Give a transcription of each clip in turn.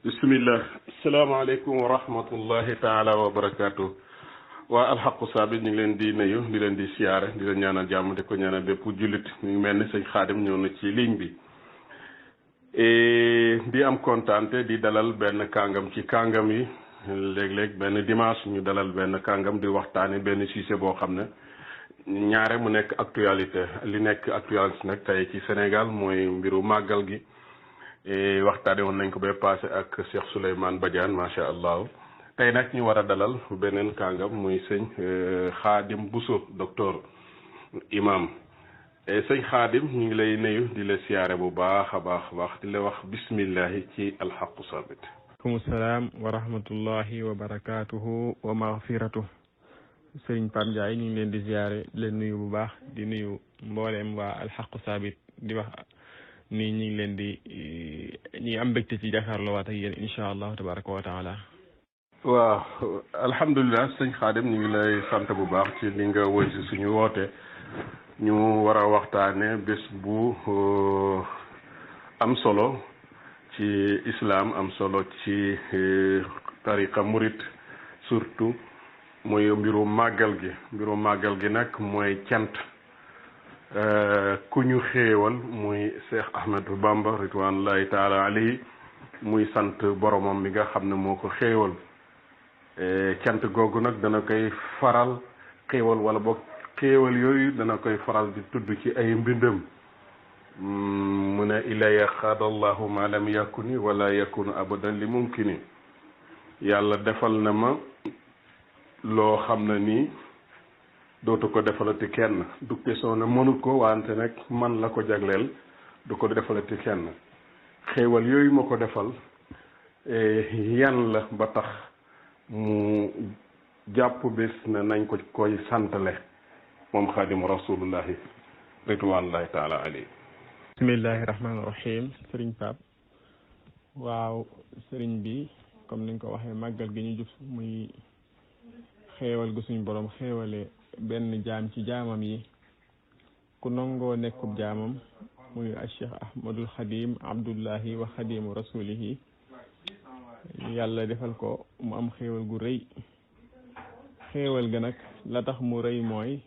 bismillah asalaamaaleykum wa rahmatullahi taala wa barakaatu waa alxaqu saabit ñu ngi leen di nuyu di leen di siyaare di leen ñaanal jàmm di ko ñaanal bépp jullit ñu ngi mel ni sëñ xaadim ñëw na ci ligne bi di am kontaante di dalal benn kàngam ci kàngam yi léeg-léeg benn dimanche ñu dalal benn kàngam di waxtaane benn sujet boo xam ne ñaare mu nekk actualité li nekk actualité nag tey ci Sénégal mooy mbiru màggal gi waxtaane woon nañ ko ba passé ak Cheikh Souleymane Badiane macha allah tey nag ñu war a dalal beneen kàngam muy sëñ Khadim Bousso docteur imam sëñ Khadim ñu ngi lay nuyu di la siyaare bu baax a baax di la wax bismillahi ci alxaqu sabit. aleykum salaam wa rahmatullahi wa barakaatuhu wa maghfiratuh. sëriñ Pape Ndiaye ñu ngi leen di siyaare di leen nuyu bu baax di nuyu mbooleem waa alxaqu sabit di wax ni ñu ngi leen di ñi am mbégte ci jàkkaarloo waat ak yéen incha allah tabaraka wa taala. waaw alhamdulilah sëñ Khadim ñu ngi lay sant bu baax ci li nga woy si suñu woote ñu war a waxtaane bés bu am solo ci islam am solo ci tariqa murit surtout mooy mbiru màggal gi nag mooy cant ku ñu xéewal muy Cheikh Ahmadou Bamba ridwanullahi taala alayhi muy sant boromam mi nga xam ne moo ko xéewal cant googu nag dana koy faral xéewal wala boog xéewal yooyu dana koy faral di tudd ci ay mbindam mu ne ilaya xaadallahu ma lam yakuni wala yakunu abadan li mumkini yàlla defal na ma loo xam ne nii dootu ko defalati kenn du question ne mënut ko wante nag man la ko jagleel du ko defalati kenn xéewal yooyu ma ko defal yan la ba tax mu jàpp bés ne nañ ko koy santale moom xaadimu rasulullahi ridwanullahi taala alayhi. bismillahi rahmaani rahim sëriñ Pape waaw sëriñ bi comme ni nga ko waxee màggal gi ñu jub muy xéewal gu suñ borom xéewale benn jaam ci jaamam yi ku nangoo nekkub jaamam muy Cheikh Ahmadul Xadim Abdullahi wa Xadimu rasulihi yàlla defal ko mu am xéewal gu rëy xéewal ga nag la tax mu rëy mooy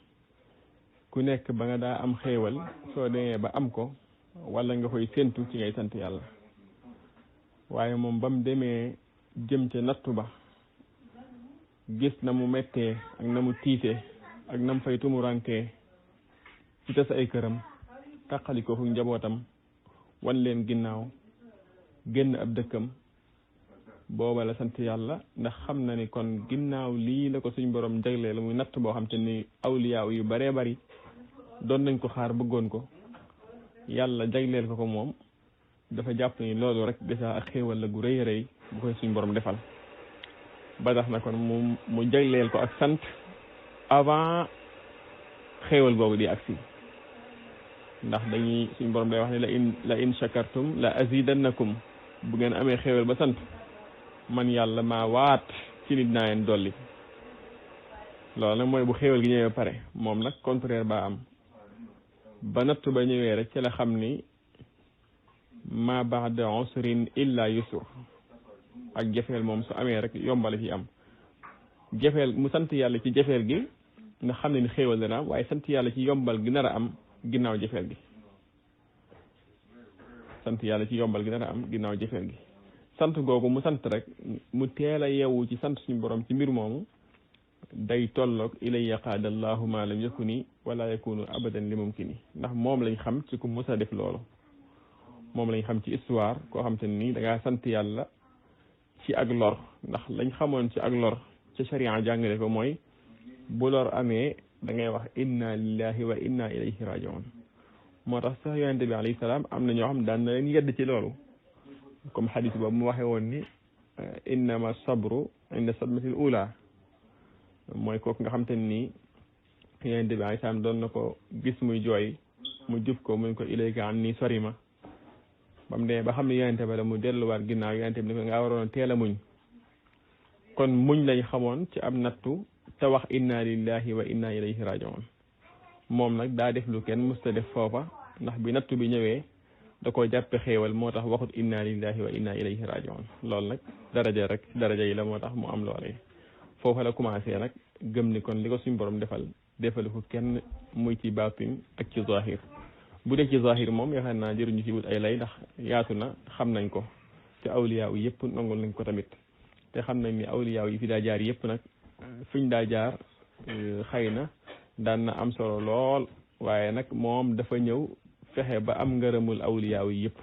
ku nekk ba nga daa am xéewal soo demee ba am ko wala nga koy séntu ci ngay sant yàlla waaye moom ba mu demee jëm ca nattu ba gis na mu mettee ak na mu tiitee ak nam fay tumurankee ci tas ay këram tàqali ko fu njabootam wan leen ginnaaw génn ab dëkkam booba la sant yàlla ndax xam na ni kon ginnaaw lii la ko suñ borom jagleel la muy natt boo xam te ni awliyaaw yu baree bari doon nañ ko xaar bëggoon ko yàlla jagleel ko moom dafa jàpp ni loolu rek déjà ak xéewal la gu rëy rëy bu koy suñ borom defal ba tax na kon mu jagleel ko ak sant avant xéewal googu di agsi ndax dañuy suñ borom day wax ne la in shakartum la azidannakum bu ngeen amee xéewal ba sant man yàlla maa waat ci nit naa leen dolli loolu nag mooy bu xéewal gi ñëwee ba pare moom nag contraire ba am ba nattu ba ñëwee rek ci la xam ni ma ba'da usrin illa yusur ak jafeel moom su amee rek yombal ci am jafeel mu sant yàlla ci jafeel gi nga xam ne ni xéewal dana am waaye sant yàlla ci yombal gi nar a am ginnaaw jafeel gi sant yàlla ci yombal gi nar a am ginnaaw jafeel gi sant googu mu sant rek mu teel a yeewu ci sant suñu borom ci mbir moomu day tolloog ilayya qaadallahu ma lam yakuni wala yakunu abadan li mumkini ndax moom lañ xam ci ku mës a def loolu moom lañ xam ci histoire koo xam te ni da ngaa sant yàlla ci ak lor ndax lañ xamoon ci ak lor ca sharia jàngale ko mooy bu lor amee da ngay wax inna lillahi wa inna ilayhi rajiun moo tax sax yonente bi alayhi salaam am na ñoo xam daan na leen yedd ci loolu comme xadis boobu mu waxee woon ni innama sabru inda sadmatil ula mooy kooku nga xam te ni yonente bi alayhi salaam doon na ko gis muy jooy mu jub ko muñ ko ilayka anni sori ma ba mu dee ba xam ne yonente ba la mu delluwaat ginnaaw yonente bi ne ko nga waroon teel a muñ kon muñ lañ xamoon ci am nattu te wax inna lillahi wa inna ilayhi rajiun moom nag daa def lu kenn musta def foofa ndax bi nattu bi ñëwee da koo jàppe xéewal moo tax waxut inna lillahi wa inna ilayhi rajiun loolu nag daraja rek daraja yi la moo tax mu am loole foofa la commencé nag gëm ni kon li ko suñu borom defalu ko kenn muy ci baatin ak ci zahir bu dee ci zahir moom yaakaar naa jëruñu ci wut ay lay ndax yaatu na xam nañ ko te awliyaaw yëpp nangul nañ ko tamit te xam nañ ni awliyaaw yi fi daa jaar yëpp nag fiñ daa jaar xëy na daan na am solo lool waaye nag moom dafa ñëw fexe ba am ngërëmul awliyaaw yi yëpp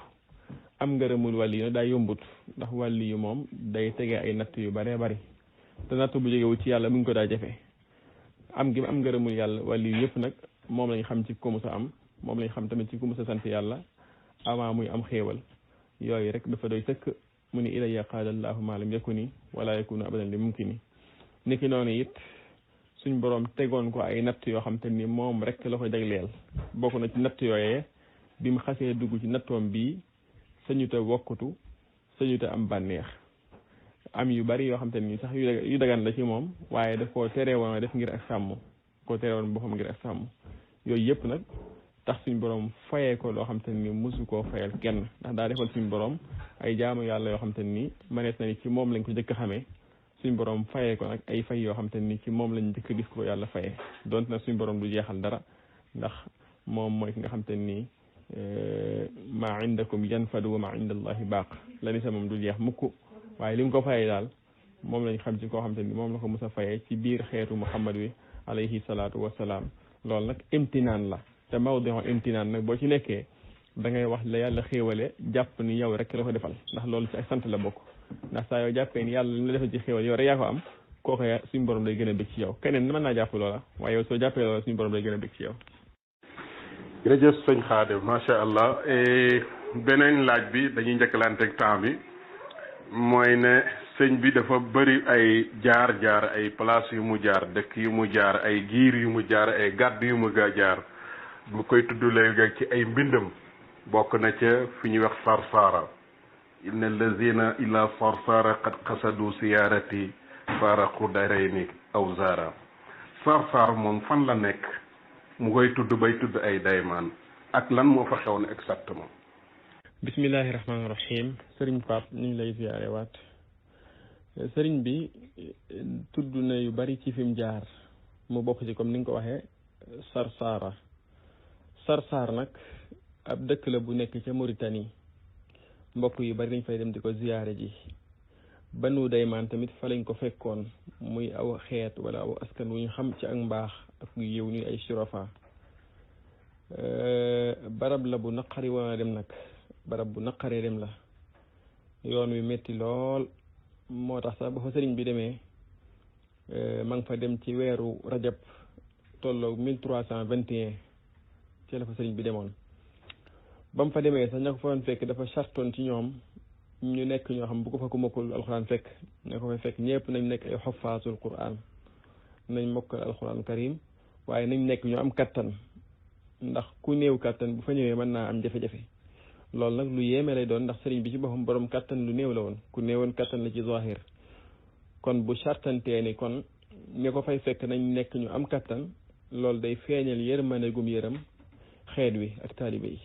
am ngërëmul wàlli yu daa yombut ndax wàlli yu moom day tege ay natt yu baree bari te natt bu jógewu ci yàlla mu ngi ko daa jafe am gi am ngërëmul yàlla wàlli yu yëpp nag moom lañ xam ci ku mu sa am moom lañ xam tamit ci ku mu sa sant yàlla avant muy am xéewal yooyu rek dafa doy sëkk mu ni ilayya qaala allahu ma lam yakuni wala yakunu abadan li mumkini niki noonu it suñ borom tegoon ko ay natt yoo xam te ni moom rek la ko jagleel bokk na ci natt yooyee bi mu xasee dugg ci nattoom bii sañu te wokkatu sañu te am bànneex am yu bari yoo xam te ni sax yu dagan la ci moom waaye daf koo tere woon def ngir ak sàmm koo tere woon boppam ngir ak sàmm yooyu yëpp nag tax suñ borom fayee ko loo xam te ni mosu koo fayal kenn ndax daa defal suñ borom ay jaamu yàlla yoo xam te ni manees na ni ci moom lañ ko njëkk a xamee suñ borom fayee ko nag ay fay yoo xam te ni ci moom lañ njëkk a gis ko yàlla fayee donte nag suñ borom du jeexal dara ndax moom mooy ki nga xam te ni maa indakum yanfadu wa maa inda allahi baaq la ni sa moom du jeex mukk waaye li mu ko fayee daal moom lañ xam ci koo xam te ni moom la ko mos a fayee ci biir xeetu muhammad wi alayhi salaatu wasalaam loolu nag imtinaan la te mawdi'u imtinaan nag boo ci nekkee da ngay wax la yàlla xéewale jàpp ni yow rek la ko defal ndax loolu ci ak sant la bokk ndax saa yoo jàppee ni yàlla li la defal ci xéewal yow rek yaa ko am kooku suñu borom day gën a bëgg ci yow keneen mën naa jàpp loola waaye yow soo jàppee loola suñu borom day gën a bëgg ci yow. jërëjëf sëñ Xaadim macha allah beneen laaj bi dañuy njëkkalanteeg temps bi mooy ne sëñ bi dafa bëri ay jaar ay place yu mu jaar dëkk yu mu jaar ay giir yu mu jaar ay gàdd yu mu jaar bu koy tudd léegi ci ay mbindam bokk na ca fi ñuy wax Sarsara inna allazina ila Sarsara qad qasadu siyaarati faraqu darayni aw zara Sarsara moom fan la nekk mu koy tudd bay tudd ay daymaan ak lan moo fa xewoon exactement. bismillahi rahmaani rahim sëriñ Pape ñu ngi lay ziyaare waat sëriñ bi tudd na yu bari ci fi mu jaar mu bokk ci comme ni nga ko waxee Sarsara nag ab dëkk la bu nekk ca Mauritanie mbokk yu bari dañ fay dem di ko ziyaare ji Banu Daymaan tamit fa lañ ko fekkoon muy aw xeet wala aw askan wu ñu xam ci ak mbaax ak yiw ñuy ay surafa barab la bu naqari woon a dem nag barab bu naqaree dem la yoon wi metti lool moo tax sax ba fa sëriñ bi demee ma nga fa dem ci weeru rajab tolloog 1321 ci la fa sëriñ bi demoon ba mu fa demee sax ña ko fa doon fekk dafa chartoon ci ñoom ñu nekk ñoo xam bu ko fa ku mokkul alxuraan fekk ña ko fa fekk ñëpp nañ nekk ay xofaasul quraan nañ mokkal alxuraan karim waaye nañ nekk ñu am kattan ndax ku néew kattan bu fa ñëwee mën naa am jafe-jafe loolu nag lu yéeme lay doon ndax sëriñ bi ci boppam borom kattan lu néew la woon ku néewoon kattan la ci zahir kon bu chartantee ni kon ña ko fay fekk nañ nekk ñu am kattan loolu day feeñal yërmande gum yërëm xeet wi ak taalibe yi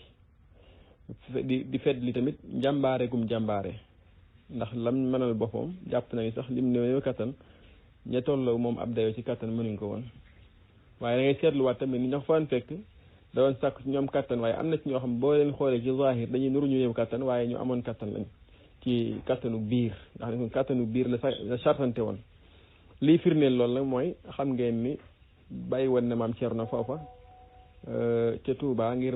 di fedd li tamit njàmbaare gum jàmbaare ndax lam mënal boppam jàpp na ni sax lim néew kattan ña tolloo moom ab dayo ci kattan mënuñ ko woon waaye da ngay seetluwaat tamit ni ña ko fa fekk da doon sàkk ci ñoom kattan waaye am na ci ñoo xam boo leen xoolee ci zahir dañuy nuru ñu néew kattan waaye ñu amoon kattan lañ ci kattanu biir ndax kattanu biir la chartante woon lii firndeel loolu nag mooy xam ngeen ni bàyyi woon na maam Cerno foofa ca Touba ngir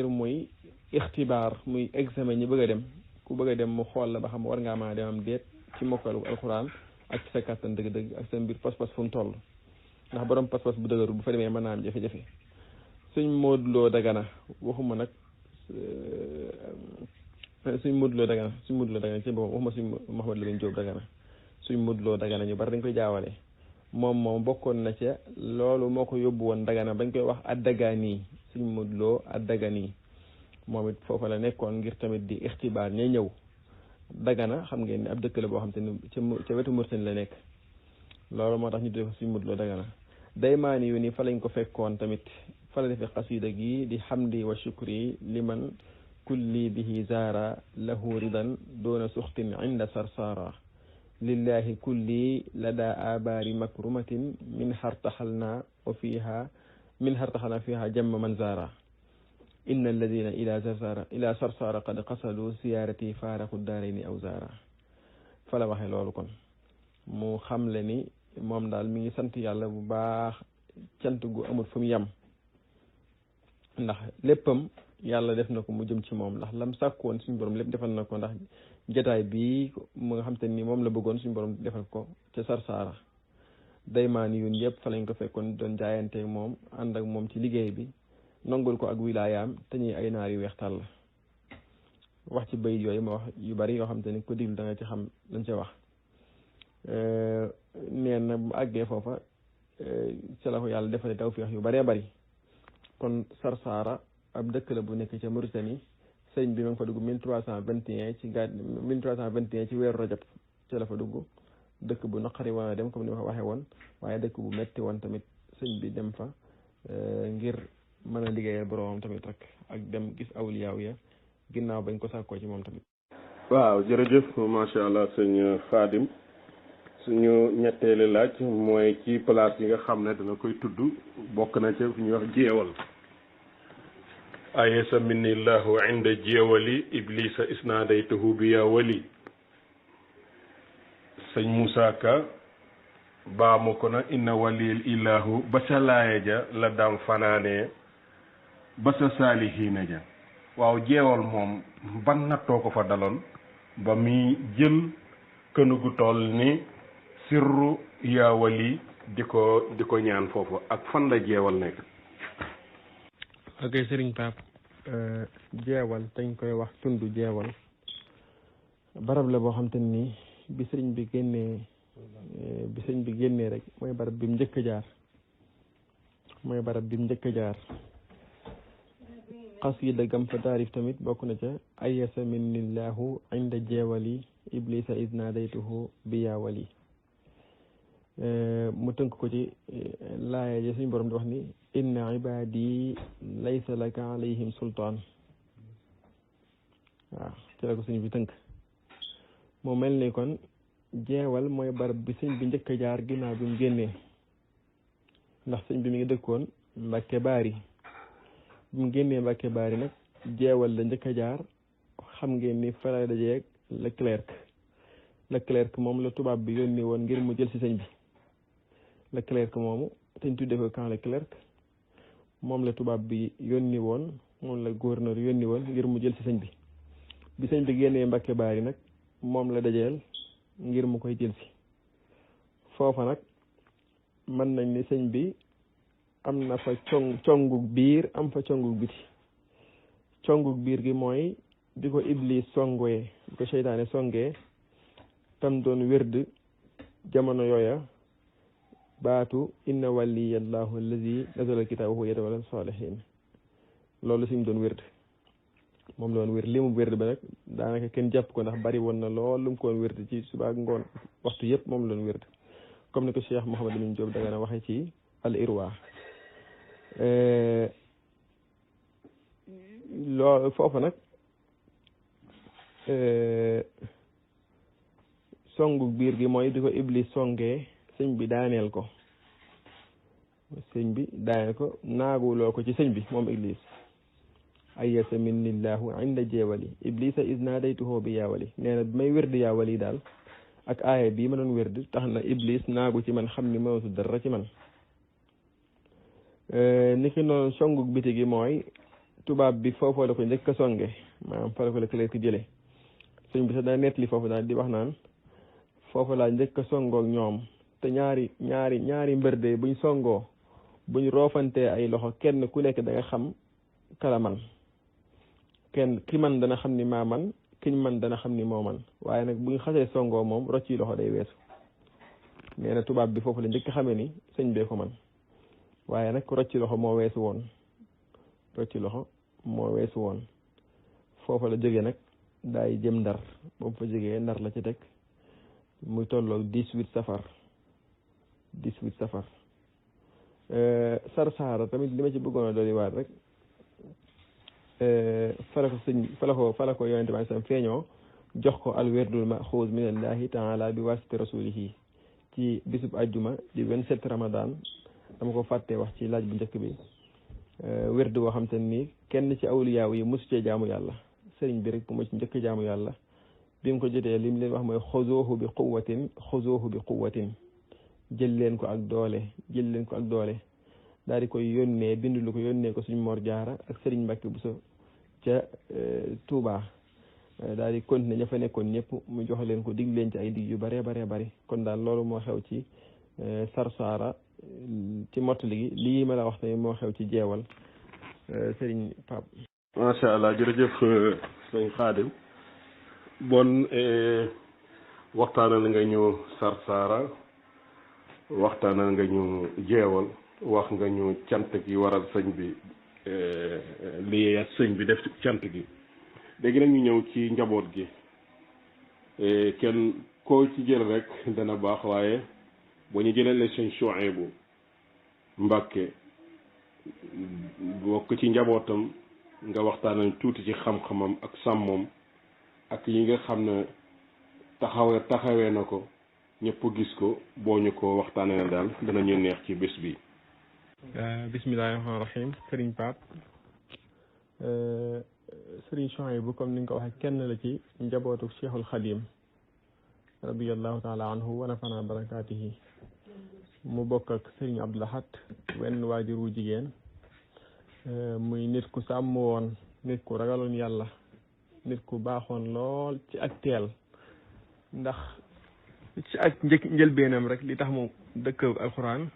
muy ixtibaar muy examen ñi bëgg a dem ku bëgg a dem mu xool la ba xam war ngaa mën a dem am déet ci mokkalu alxuraan ak ci sa kattan dëgg-dëgg ak sa mbir pas-pas fu mu toll ndax borom pas-pas bu dëgërul bu fa demee mën naa am jafe-jafe suñ Modou Lo Dagana waxuma nag suñ Modou Lo Dagana ci boppam waxuma suñ Mouhamed Lamine Diop Dagana suñ Modou Lo Dagana ñu bari dañ koy jaawale moom bokkoon na ca loolu moo ko yóbbu woon Dagana bañ koy wax Addagani suñ Modou Lo Addagani moom it foofa la nekkoon ngir tamit di ixtibaar ñay ñëw Dagana xam ngeen ni ab dëkk la boo xam te ni ca wetu Mauritanie la nekk loolu moo tax ñu def suñ Modou Lo Dagana daymaani yu ni fa lañ ko fekkoon tamit fa la defee xasida gi di hamdi wa shukri liman kulli bihi zaara lahu ridan doona suxtin inda sarsara lillahi kulli lada abaari makrumatin min hartaxalna wa fiha min hartaxalna fiha jamma man zaara inna alladina ila sarsara qad qasadu siyaarati faaraku daarayni aw zaara fa la waxee loolu kon mu xamle ni moom daal mi ngi sant yàlla bu baax cant gu amul fu mu yem ndax léppam yàlla def na ko mu jëm ci moom ndax lam sàkkoon suñu borom lépp defal na ko ndax jotaay bii mu nga xam te ni moom la bëggoon suñu borom defal ko ca Sarsara daymaani yun yëpp fa lañ ko fekkoon doon jaayante moom ànd ak moom ci liggéey bi nongul ko ak wilaayaam te ñuy ay naar yu weex tàll wax ci bayit yooyu ma wax yu bari yoo xam te ni ko diglu da nga ci xam lañ ca wax neen na bu àggee foofa ca la ko yàlla defale tawfiix yu bëree bëri kon Sarsara ab dëkk la bu nekk ca Mauritanie sëñ bi ma ngi fa dugg 1321 ci 1321 ci weeru rajab ca la fa dugg dëkk bu naqari woon a dem comme ni ma ko waxee woon waaye dëkk bu metti woon tamit sëñ bi dem fa ngir mën a liggéeyal boroomam tamit rek ak dem gis awliyaaw ya ginnaaw bañ ko sàkkoo ci moom tamit. waaw jërëjëf macha allah sëñ Xaadim suñu ñetteelu laaj mooy ci place yi nga xam ne dana koy tudd bokk na ca fi ñuy wax jeewal ayesa minillahu inda jeewali iblisa isnaadaytuhu bi ya wali sëñ Moussa Ka baamu ko na inna walil ilahu ba sa laaya ja la daam fanaanee ba sa saalihiina ja waaw jeewal moom ban nattoo ko fa daloon ba muy jël kënugu toll ni sirru yaa wali di ko ñaan foofu ak fan la jeewal nekk. ok Serigne Pape jeewal dañ koy wax tund jeewal barab la boo xam te ni bi sëriñ bi génnee rek mooy barab bi mu njëkk a jaar xasida gam fa taarif tamit bokk na ca ayasa minillahu inda jeewali iblisa isnadaytuhu bi yaa wali mu tënk ko ci laaya ji suñu borom di wax ni inna ibadi laysa laka alayhim sultaan waaw ci la ko sëñ bi tënk mu mel ni kon jeewal mooy barab bi sëñ bi njëkk a jaar ginnaaw bi mu génnee ndax sëñ bi mi ngi dëkkoon Mbàkke Baari bi mu génnee Mbàkke Baari nag jeewal la njëkk a jaar xam ngeen ni fa la dajeeg Leclerc moom la tubaab bi yónni woon ngir mu jël si sëñ bi Leclerc moomu te ñu tuddee ko camp Leclerc moom la tubaab bi yónni woon moom la gouverneur yónni woon ngir mu jël si sëñ bi sëñ bi génnee Mbàkke Baari nag moom la dajeel ngir mu koy jël si foofa nag mën nañ ni sëñ bi am na fa congug biir am fa congug biti congug biir gi mooy bi ko iblis songoye bi ko seytaane songee tam doon wérd jamono yooya baatu inna waliyallahu allazi nazala alkitaaba wa huwa yatawalla salihin loolu suñ doon wérd moom la woon wér li mu wérd ba nag daanaka kenn jàpp ko ndax bari woon na lool lu mu ko woon wérd ci suba ak ngoon waxtu yëpp moom la woon wérd comme ni ko Cheikh Mouhamed Lamine Diop da nga na waxee ci al irwa loolu foofu nag songu biir gi mooy di ko iblis songee sëñ bi daaneel ko naaguloo ko ci sëñ bi moom iblis ayasa minillahu inda jeewali iblisa isnadaytuhu bi yaawali nee na bi may wérdi yaawali daal ak aaya bii ma doon wérdi tax na iblis naagu ci man xam ni mënatu dara ci man ni ki noonu songu biti gi mooy tubaab bi foofu la ko njëkk a songe maanaam fa la ko Leclerc jële sëñ bi sax daa nettali foofu daal di wax naan foofu laa njëkk a songoog ñoom te ñaari mbërde buñ songoo buñ roofantee ay loxo kenn ku nekk da nga xam kala man kenn ki man dana xam ni maa man kiñ man dana xam ni moo man waaye nag buñ xasee songoo moom rocci loxo day weesu nee na tubaab bi foofu la njëkk xamee ni sëñ bee ko man waaye nag rocci loxo moo weesu woon foofa la jógee nag daay jëm Ndar boobu fa jógee Ndar la ci teg muy tolloog 18 safar Sarsara tamit li ma ci bëggoon a dolli waat rek fala ko yonente bi sallam feeñoo jox ko al wirdul maxuuz min allahi taala bi wasiti rasulihi ci bisub ajjuma di 27 ramadan dama ko fàtte wax ci laaj bu njëkk bi wird boo xam te ni kenn ci awliyaaw yi mosu cee jaamu yàlla sëriñ bi rek moo ci njëkk jaamu yàlla bi mu ko jotee lim leen wax mooy xuzuuhu bi quwwatin jël leen ko ak doole daal di koy yónnee bindulu ko yónnee ko suñu Mor Jaara ak sëriñ Mbàkke Buso ca Touba daal di continuer ña fa nekkoon ñëpp mu jox leen ko dig leen ci ay dig yu bare bari kon daal loolu moo xew ci Sarsara ci mottali gi lii ma la wax tamit moo xew ci jeewal sëriñ Pape. macha allah jërëjëf sëñ Xaadim bon waxtaanal nga ñu Sarsara waxtaanal nga ñu jeewal wax nga ñu cant gi waral sëñ bi li sëñ bi def cant gi léegi nag ñu ñëw ci njaboot gi kenn koo ci jël rek dana baax waaye boo ñu jëlee la sëñ Suhaybu Mbàkke bokk ci njabootam nga waxtaanal tuuti ci xam-xamam ak sàmmoom ak yi nga xam ne taxawee na ko ñëpp gis ko boo ñu ko waxtaanee na daal danañu neex ci bés bi. bismillahi rahmaani rahim sëriñ Pape sëriñ Suhaybu comme ni nga ko waxee kenn la ci njabootu Cheikhul Xadim radiyallahu taala anhu wa nafana barakaatihi mu bokk ak sëriñ Abdul Ahad wenn waajur wu jigéen muy nit ku sàmm woon nit ku ragaloon yàlla nit ku baaxoon lool ci ak teel ndax ci ak njëlbeenam rek li tax mu dëkk alxuraan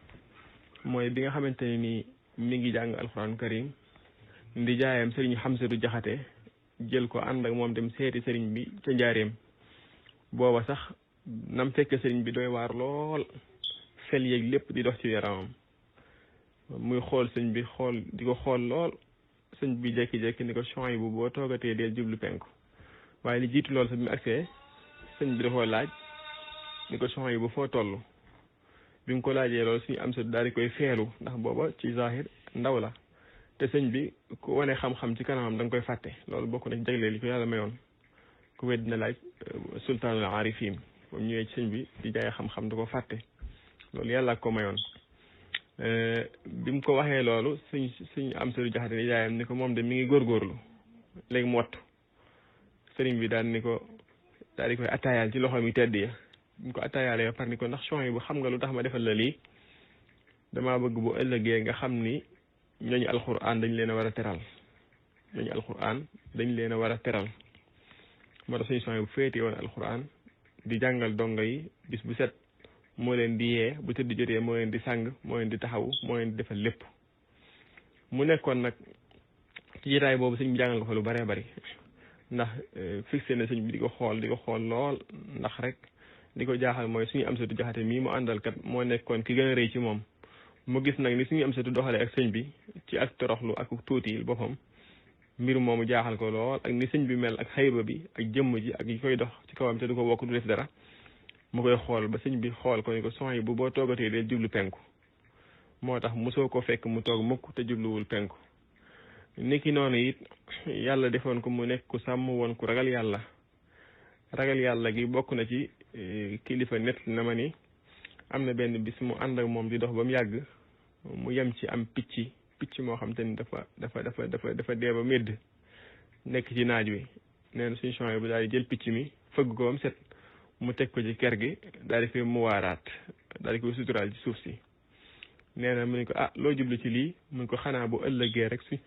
mooy bi nga xamante ne nii mi ngi jàng alxuraan karim ndi jaayam sëriñ Xamsatu Jaxate jël ko ànd ak moom dem seeti sëriñ bi ca njaareem booba sax nam fekke sëriñ bi doy waar lool fel yeeg lépp di dox ci yaramam muy xool sëñ bi di ko xool lool sëñ bi jekki-jekki ni ko Suhaybu boo toogatee deel jublu penku waaye li jiitu lool sax bi mu agsee sëñ bi dafa laaj ni ko Suhaybu foo toll bi mu ko laajee loolu suñu am sa daal di koy feelu ndax booba ci zahir ndaw la te sëñ bi ku wane xam-xam ci kanamam da nga koy fàtte loolu bokk na ci jagleel li ko yàlla mayoon ku wedd dina laaj sultaanul arifin moom ñëwee ci sëñ bi di jaay xam-xam da ko fàtte loolu yàlla ko mayoon bi mu ko waxee loolu suñ am sa jaxate ni jaayam ni ko moom de mi ngi góorgóorlu léegi mu wattu sëriñ bi daal ni ko daal di koy attaayaal ci loxo mi tedd ya ñu ko attaayaale ba par ni ko ndax Suhaybu xam nga lu tax ma defal la lii damaa bëgg bu ëllëgee nga xam ni ñooñu alxuraan dañ leen a war a teral ñooñu alxuraan dañ leen a war a teral moo tax suñu Suhaybu féete woon alxuraan di jàngal dongo yi bis bu set moo leen di yee bu tëdd jotee moo leen di sàng moo leen di taxaw moo leen di defal lépp mu nekkoon nag ci jotaay boobu sëñ bi jàngal ko fa lu bëree bëri ndax fixé na sëñ bi di ko xool lool ndax rek li ko jaaxal mooy suñu Amsatu Jaxate mii mu àndal kat moo nekkoon ki gën a rëy ci moom mu gis nag ni suñu Amsatu doxalee ak sëñ bi ci ak toroxlu ak tuuti boppam mbir moomu jaaxal ko lool ak ni sëñ bi mel ak xayba bi ak jëmm ji ak yi koy dox ci kawam te du ko wokk du def dara mu koy xool ba sëñ bi xool ko ni ko Suhaybu boo toogatee dee jublu penku moo tax mosoo ko fekk mu toog mukk te jubluwul penku niki noonu it yàlla defoon ko mu nekk ku sàmm woon ku ragal yàlla gi bokk na ci kilifa net na ma ni am na benn bis mu ànd ak moom di dox ba mu yàgg mu yem ci am picc moo xam te ni dafa dee ba médd nekk ci naaj wi nee na suñu Suhaybu daal di jël picc mi fëgg ko ba mu set mu teg ko ci ker gi daal di koy muwaaraat daal di koy suturaal ci suuf si nee na mu ne ko loo jublu ci lii mu ne ko xanaa bu ëllëgee rek si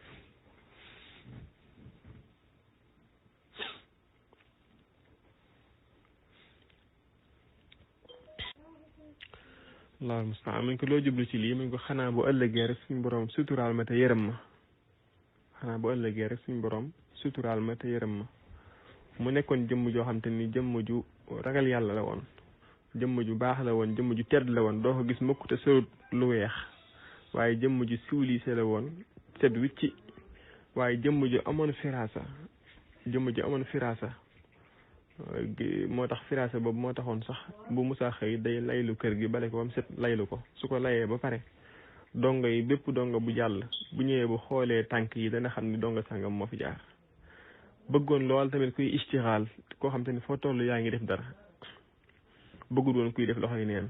Allahu musta'an mu ne ko loo jublu ci lii mu ne ko xanaa bu ëllëgee rek suñu borom suturaal ma te yërëm ma xanaa bu ëllëgee rek suñu borom suturaal ma te yërëm ma mu nekkoon jëmm joo xam te ni jëmm ju ragal yàlla la woon jëmm ju baax la woon jëmm ju tedd la woon doo ko gis mukk te sorut lu weex waaye jëmm ju siwliise la woon set wicci waaye jëmm ju amoon firaasa moo tax firaasa boobu moo taxoon sax bu musaa xëy day laylu kër gi bale ko ba mu set laylu ko su ko layee ba pare dongo yi bépp dongo bu jàll bu ñëwee bu xoolee tànk yi dana xam ni dongo sàngam moo fi jaar. bëggoon lool tamit kuy istixaal koo xam te ni foo toll yaa ngi def dara bëggul woon kuy def loxo yi neen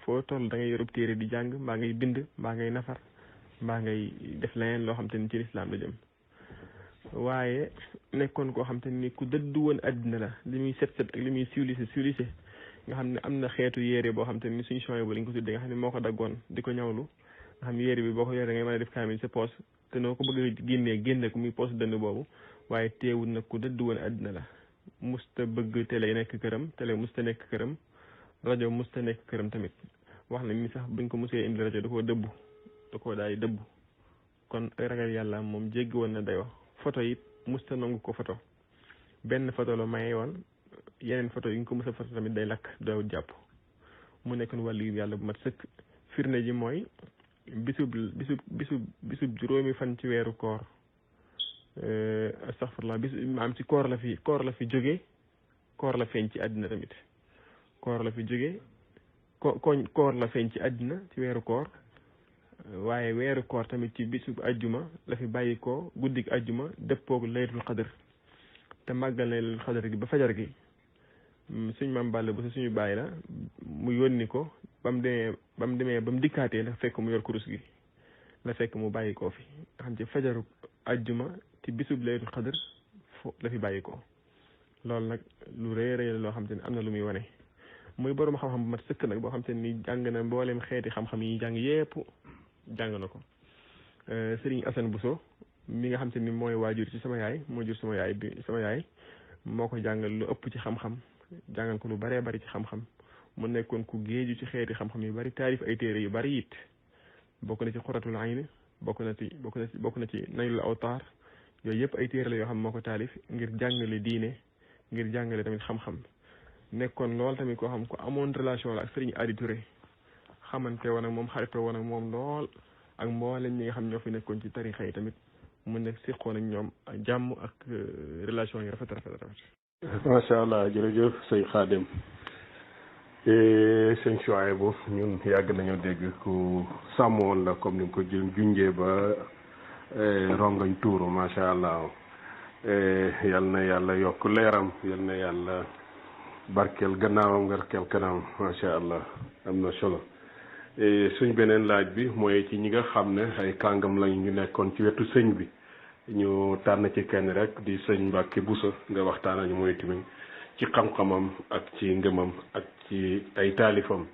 foo toll da ngay yorub téere di jàng mbaa ngay bind mbaa ngay nafar mbaa ngay def leneen loo xam te ni ci lislaam la jëm. waaye nekkoon koo xam te ni ku dëddu woon àddina la li muy set ak li muy civilisé nga xam ne am na xeetu yére boo xam te ni suñu changé ba lañ ko tuddee nga xam ne moo ko daggoon di ko ñawlu nga xam ne yére bi boo ko yoree ngay mën a def kaamil sa poos te noo ko bëgg a génne ko muy poos dënn boobu waaye teewul nag ku dëddu woon àddina la. musta bëgg télé nekk këram télé musta nekk këram rajo musta nekk këram tamit wax na ni sax buñ ko musee indi rajo da koo daal di dëbb kon ragal yàlla moom jéggi woon na dayoo. photo yi musta nangu ko photo benn photo la maye woon yeneen photo yi nga ko musa photo tamit day lakk dawut jàpp mu nekkoon wàllu yu yàlla bu mat sëkk. firnde ji mooy bisub juróomi fan ci weeru koor astaghfirullah am ci koor la fi jóge koor la feeñ ci àddina tamit koor la fi jóge koor la feeñ ci àddina ci weeru koor waaye weeru koor tamit ci bisub ajjuma la fi bàyyi ko guddik ajjuma dëppoog laylatul xadar te màggal na laylatul xadar gi ba fajar gi suñu maam Balla bu suñu bàyyi la mu yónni ko ba mu demee ba mu dikkaatee la fekk mu yor kurus gi la fekk mu bàyyi koo fi nga xam ci fajaru ajjuma ci bisub laylatul xadar la fi bàyyi ko loolu nag lu rëy rëy la loo xam te ne am na lu muy wane muy borom xam-xam bu mat sëkk nag boo xam te ni jàng na mboolem xeeti xam-xam yi jàng yépp jàng na ko. Serigne Assane Bousso mi nga xam te ni mooy waajur ci sama yaay moo jur sama yaay moo ko jàngal lu ëpp ci xam-xam jàngal ko lu baree bari ci xam-xam mu nekkoon ku géeju ci xeeti xam-xam yu bari taarif ay téere yu bari it bokk na ci Xuratul Ayn bokk na ci Naylul Awtaar yooyu yëpp ay téere la yoo xam moo ko taalif ngir jàngale diine ngir jàngale tamit xam-xam. nekkoon lool tamit koo xam ko amoon relation la ak Serigne Adi Touré xamante woon ak moom xaritoo woon ak moom lool ak mboolem ñi nga xam ñoo fi nekkoon ci tarixa yi tamit mu nekk siqoon ak ñoom jàmm ak relation yi rafet. macha allah jërëjëf sëñ Xaadim sëñ Chouaïbou ñun yàgg nañoo dégg ku sàmmoon la comme ni nga ko junjee ba rongañ tuuru macha allah yal na yàlla yokk leeram yal na yàlla barkeel gannaawam barkeel kanam macha allah am na solo. suñ beneen laaj bi mooy ci ñi nga xam ne ay kàngam lañ ñu nekkoon ci wetu sëñ bi ñu tànn ci kenn rek di sëñ Mbàkke Buso nga waxtaan ak mooy tamit ci xam-xamam ak ci ngëmam ak ci ay taalifam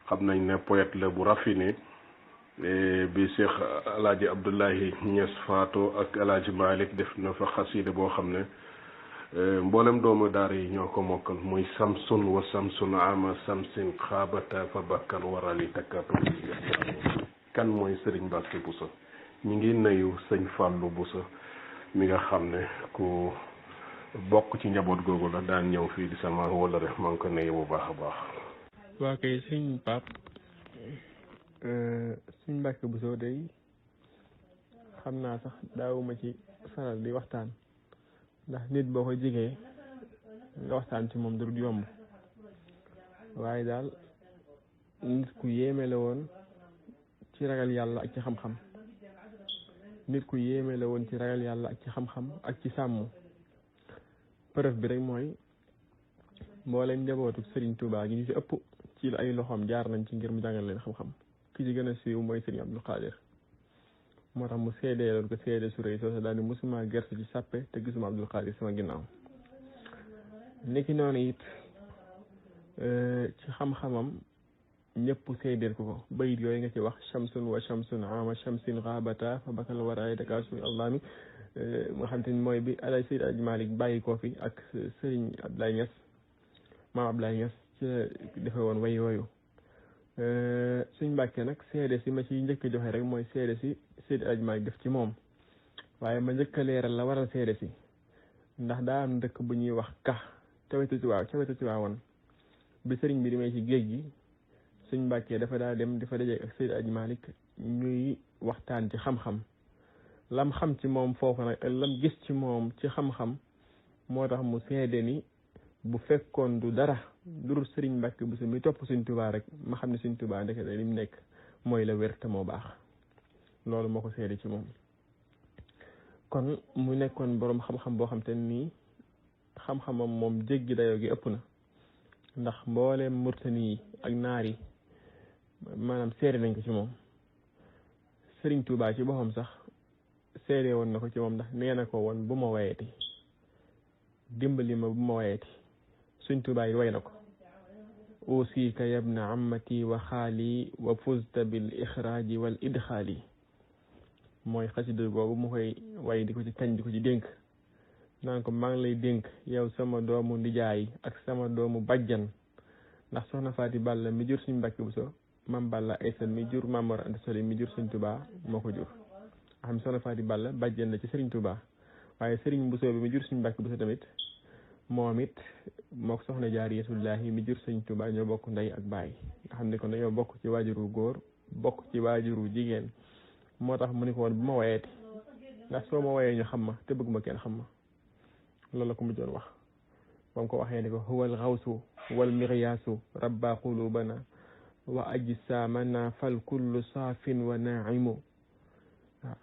xam nañ ne poète la bu raffiné bi Cheikh Alaaji Abdoulahi Niass Fato ak Alaaji Malick def na fa xasida boo xam ne mboolem doomu daara yi ñoo ko mokkal muy samsun wa samsun ama samsin xaabata fa bakkan warali takkatu kan mooy Serigne Mbacke Bousso ñi ngi nuyu sëñ Fallou Bousso mi nga xam ne ku bokk ci njaboot googu la daan ñëw fii di sama wala rek maa ngi ko nuyu bu baax a baax. waa kay sëñ Pape sëñ Mbacke Bousso day xam naa sax daawuma ci faral di waxtaan. ndax nit boo ko jigee nga waxtaan ci moom du yomb waaye daal nit ku yéeme la woon ci ragal yàlla ak ci xam-xam nit ku yéeme la woon ci ragal yàlla ak ci xam-xam ak ci sàmm preuve bi rek mooy mbooleem njabootu Serigne Touba gi ñu ci ëpp ci ay loxoom jaar nañ ci ngir mu jàngal leen xam-xam ki ci gën a siiw mooy Serigne Abdou Khadir moo tax mu seedee loon ko seede su rëy soosa daal ni musuma gerte ci sàppe te gisuma Abdul Xaadir sama ginnaaw niki noonu it ci xam-xamam ñëpp seedeel ko bayit yooyu nga ci wax shamsun wa shamsun ama shamsin xaabata fa bakal waraay dakaasu allah mi nga xam te ni mooy bi alay Seydi Aji Malik bàyyi koo fi ak Sëriñ Abdoulaye Niass maam Abdoulaye Niass ci defe woon way yooyu suñ Mbàkke nag seede si ma ci njëkk joxe rek mooy seede si Seydi Aji Malik def ci moom waaye ma njëkk a leeral la waral seede si ndax daa am dëkk bu ñuy wax ka ca wetu Tiwaawan bi sëriñ bi demee ci géej gi suñ Mbàkke dafa daa dem dafa daje ak Seydi Aji Malik ñuy waxtaan ci xam-xam lam xam ci moom foofu nag lam gis ci moom ci xam-xam moo tax mu seede ni bu fekkoon du dara durul Sëriñ Mbàkke Buso mi topp Sëriñ Tuubaa rek ma xam ne Sëriñ Tuubaa ndeke li mu nekk mooy la wér te moo baax loolu moo ko seede ci moom. kon mu nekkoon boroom xam-xam boo xam te nii xam-xamam moom jéggi dayoo gi ëpp na ndax mbooleem murtani yi ak naar yi maanaam seede nañ ko ci moom. Sëriñ Tuubaa ci boppam sax seede woon na ko ci moom ndax nee na ko woon bu ma wayeti dimbali ma bu ma wayeti. Sëriñ Tuubaa yi way na ko usika yabna ammati wa xaali wa fuzta bil ixraaji wal idxaali mooy xasida boobu mu koy way di ko ci kañ di ko ci dénk naan ko maa ngi lay dénk yow sama doomu ndijaay ak sama doomu bajjan ndax soxna Faati Balla mi jur suñ Mbàkke Buso mam Balla Aysa mi jur Maam Mor Anta Sali mi jur Sëriñ Tuubaa moo ko jur xam soxna Faati Balla bajjan la ci Sëriñ Tuubaa waaye Sëriñ Buso bi mi jur suñ Mbàkke Buso tamit moom it mook soxna Jaariyatullaahi mi jur Sëriñ Tuubaa ñoo bokk ndey ak baay nga xam ne kon dañoo bokk ci waajuru góor bokk ci waajuru jigéen moo tax mu ni ko woon bu ma wayeeti ndax soo ma wayee ñu xam ma te bëgg ma kenn xam ma loolu la ko mujjoon wax ba mu ko waxee ni ko huwal xawsu wal miryaasu rabba qulubana wa ajsamana fal kullu saafin wa naimu waaw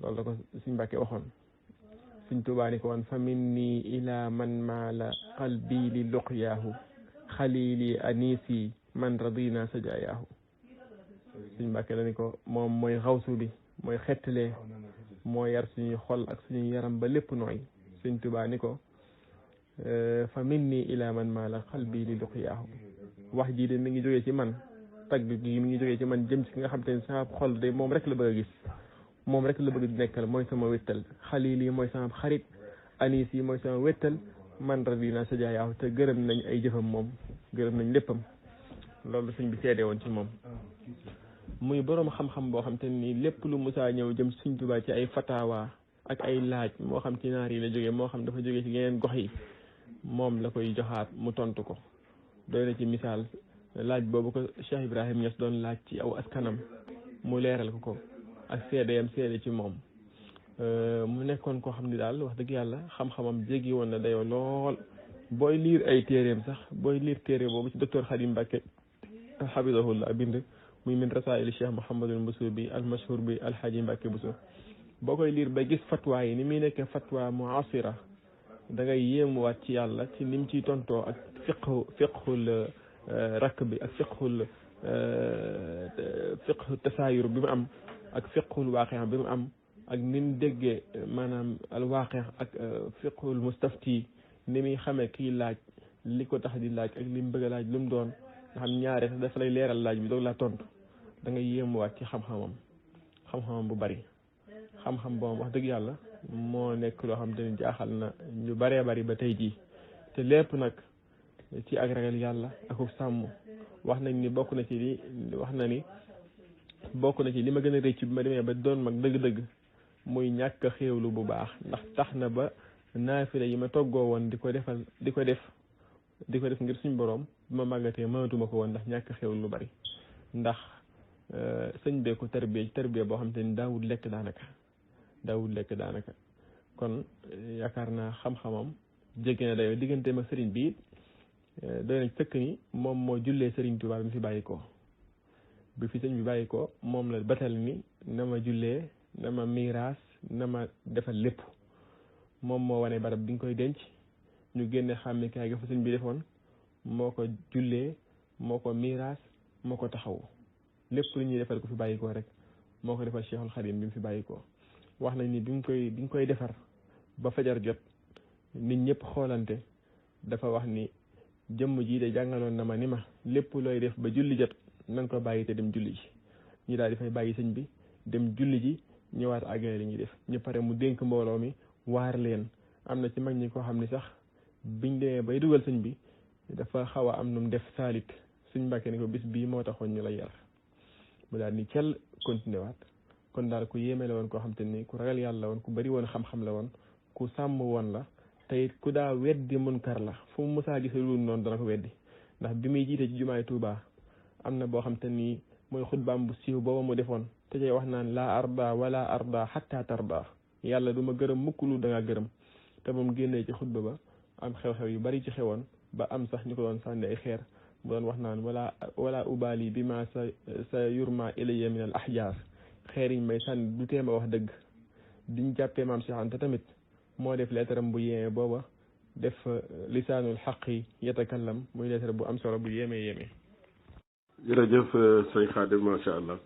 loolu la ko suñ Mbàkke waxoon. Sëriñ Tuubaa ni ko woon fa minni ila man maala qalbi li luqyaahu xalili anisi man radina sajayaahu. Sëriñ Mbàkke la ni ko moom mooy xawsu bi mooy xettalee moo yar suñuy xol ak suñuy yaram ba lépp nooy. Sëriñ Tuubaa ni ko fa minni ila man maala qalbi li luqyaahu wax jii de mi ngi jógee ci man tagg gi mi ngi jógee ci man jëm ci ki nga xam te ne sama xol de moom rek la bëgg a gis moom rek la bëgg di nekkal mooy sama wéttal xalil yi mooy sama xarit anis yi mooy sama wéttal man radina sajayaahu te gërëm nañ ay jëfam moom gërëm nañ léppam loolu sëñ bi seede woon ci moom. muy boroom xam-xam boo xam te ni lépp lu musaa ñëw jëm Sëriñ Tuubaa ci ay fatawa ak ay laaj moo xam ci naar yi la jógee moo xam dafa jógee ci yeneen gox yi moom la koy joxaat mu tontu ko. doy na ci misaal laaj boobu ko Cheikh Ibrahim Niass doon laaj ci aw askanam mu leeral ko ak seedeyam seede ci moom. mu nekkoon koo xam ni daal wax dëgg yàlla xam-xamam jéggi woon na dayoo lool booy liir ay téeréem sax booy liir téere boobu ci docteur Khadim Mbacke hafidahullah bind muy min rasaili Cheikh Mouhamadul Bousso bi al mashhur bi alhaji Mbacke Bousso boo koy liir ba gis fatwa yi ni muy nekkee fatwa muasira da ngay yéemuwaat ci yàlla ci ni mu ciy tontoo ak fiqhul rakk bi ak fiqhu tasaayur bi mu am ak fiqhul waaqi bi mu am ak ni mu déggee maanaam al waaqi ak fiqhul mustafti ni muy xamee kii laaj li ko tax di laaj ak li mu bëgg a laaj lu mu doon nga xam ñaare sax dafa lay leeral laaj bi doog laa tontu da ngay yéemuwaat ci xam-xamam bu bari xam-xam boobu wax dëgg yàlla moo nekk loo xam te ni jaaxal na ñu baree bari ba tey jii te lépp nag ci ak ragal yàlla ak sàmm wax nañ ni bokk na ci li ma gën a rëcc bi ma demee ba doon mag dëgg-dëgg muy ñàkk a xéewlu bu baax ndax tax na ba naafila yi ma toggoo woon di ko def ngir suñ boroom bi ma màggatee mënatuma ko woon ndax ñàkk a xéewlu lu bari ndax sëñ bee ko tarbie boo xam te ni daawul lekk daanaka kon yaakaar naa xam-xamam jéggi na dayoo digganteem ak sëriñ bi doy nañ sëkk ni moom moo jullee Sëriñ Tuubaa bi mu fi bàyyi ko bi fi sëñ bi bàyyi ko moom la batal ni na ma jullee na ma miiraas na ma defal lépp moom moo wane barab bi nga koy denc ñu génne xàmme kaay ga fa sëñ bi defoon moo ko jullee moo ko miiraas moo ko taxaw lépp lu ñuy defal ko fi bàyyi ko rek moo ko defal Cheikhul Khadim bi mu fi bàyyi ko wax nañ ni bi nga koy defar ba fajar jot nit ñëpp xoolante dafa wax ni jëmm jii de jàngaloon na ma ni ma lépp looy def ba julli jot nañ ko bàyyi te dem julli ji ñu daal di fay bàyyi sëñ bi dem julli ji ñëwaat àggale li ñuy def ñu pare mu dénk mbooloo mi waar leen am na ci mag ñi koo xam ni sax biñ demee bay dugal sëñ bi dafa xaw a am nu mu def saalit suñ Mbàkke ni ko bis bii moo taxoon ñu lay yar mu daal ni cel continué waat kon daal ku yéeme la woon koo xam te ni ku ragal yàlla la woon ku bari woon xam-xam la woon ku sàmm woon la tey ku daa weddi munkar la fu mu musaa gis lu noonu dana ko weddi ndax bi muy jiite ci jumaay Tuubaa am na boo xam te ni mooy xutbaam bu siiw booba mu defoon te cay wax naan laa arda wala arda xatta tarda yàlla du ma gërëm mukk lu da ngaa gërëm te moom génnee ci xutba ba am xew-xew yu bari ci xewoon ba am sax ñu ko doon sànni ay xeer mu doon wax naan wala ubali bi ma sa yurma ilayya min al ahjar xeer yi may sànni du teema wax dëgg. diñ jàppee maam Cheikh Anta tamit moo def leetaram bu yéeme booba def lisaanul xaqi yatakallam muy leetar bu am solo bu yéeme. jërëjëf sëñ Xaadim macha allah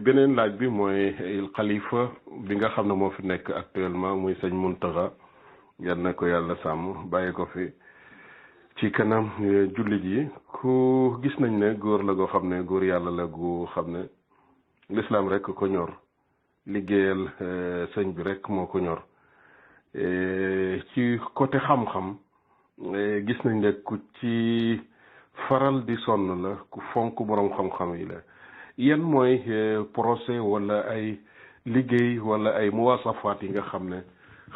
beneen laaj bi mooy xalifa bi nga xam ne moo fi nekk actuellement muy sëñ Muntaxa yal na ko yàlla sàmm bàyyi ko fi ci kanam jullit yi ku gis nañ ne góor la goo xam ne góor yàlla la gu xam ne lislaam rek ko ñor liggéeyal sëñ bi rek moo ko ñor ci côté xam-xam gis nañ ne ku ci faral di sonn la ku fonk boroom xam-xam yi la yan mooy procès wala ay liggéey wala ay muwasafaat yi nga xam ne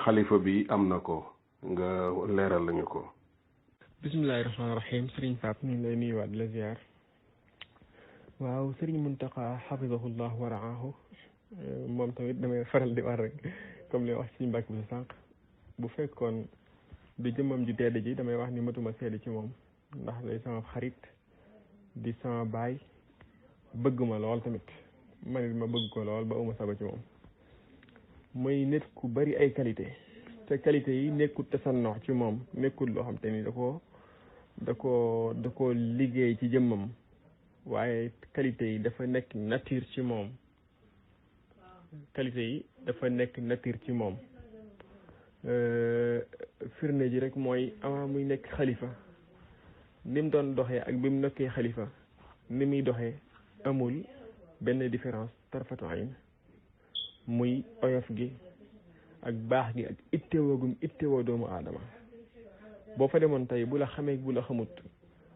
xalifa bi am na ko nga leeral lañu ko. bismillahi rahmaani rahim sëriñ Pape ñu ngi lay nuyuwaat di la ziar waaw sëriñ Muntaxa xafidahullah wa raahu moom tamit damay faral di wax rek comme li wax ci mbàkk bi sànq bu fekkoon du jëmmam ju tedd ji damay wax ni matuma seede ci moom ndax day sama xarit di sama baay bëgg ma lool tamit man it ma bëgg ko lool ba uma saba ci moom muy nit ku bari ay qualité te qualité yi nekkul tasannox ci moom nekkul loo xam te ni da ko liggéey ci jëmmam waaye qualité yi dafa nekk nature ci moom firnde ji rek mooy avant muy nekk xalifa ni mu doon doxee ak bi mu nekkee xalifa ni muy doxee amul benn différence tarfatu ayn muy oyof gi ak baax gi ak ittewoo doomu aadama boo fa demoon tey bu la xamee bu la xamut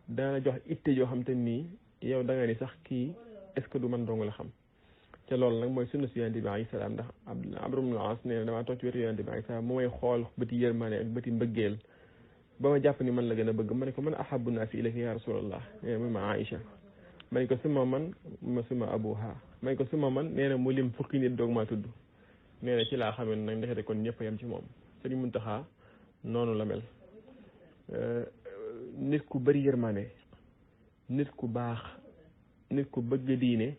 dana jox itte yoo xam te nii yow da nga ni sax kii est-ce que du man dong la xam te loolu nag mooy sunna si yonent bi alayhi salaam ndax Amru ibn al-As nee na damaa toog ci wetu yonent bi alayhi salaam mu may xool bëti yërmande ak bëti mbëggeel ba ma jàpp ni man la gën a bëgg ma ne ko man ahabbu naasi ilayka ya rasulallah nee na ma Aïcha ma ne ko suma man suma abuha ma ne ko suma man nee na mu lim fukki nit doog maa tudd nee na ci laa xamee nag ndekete kon ñëpp a yem ci moom Sëriñ Muntaxa noonu la mel nit ku bëri yërmande nit ku baax nit ku bëgg diine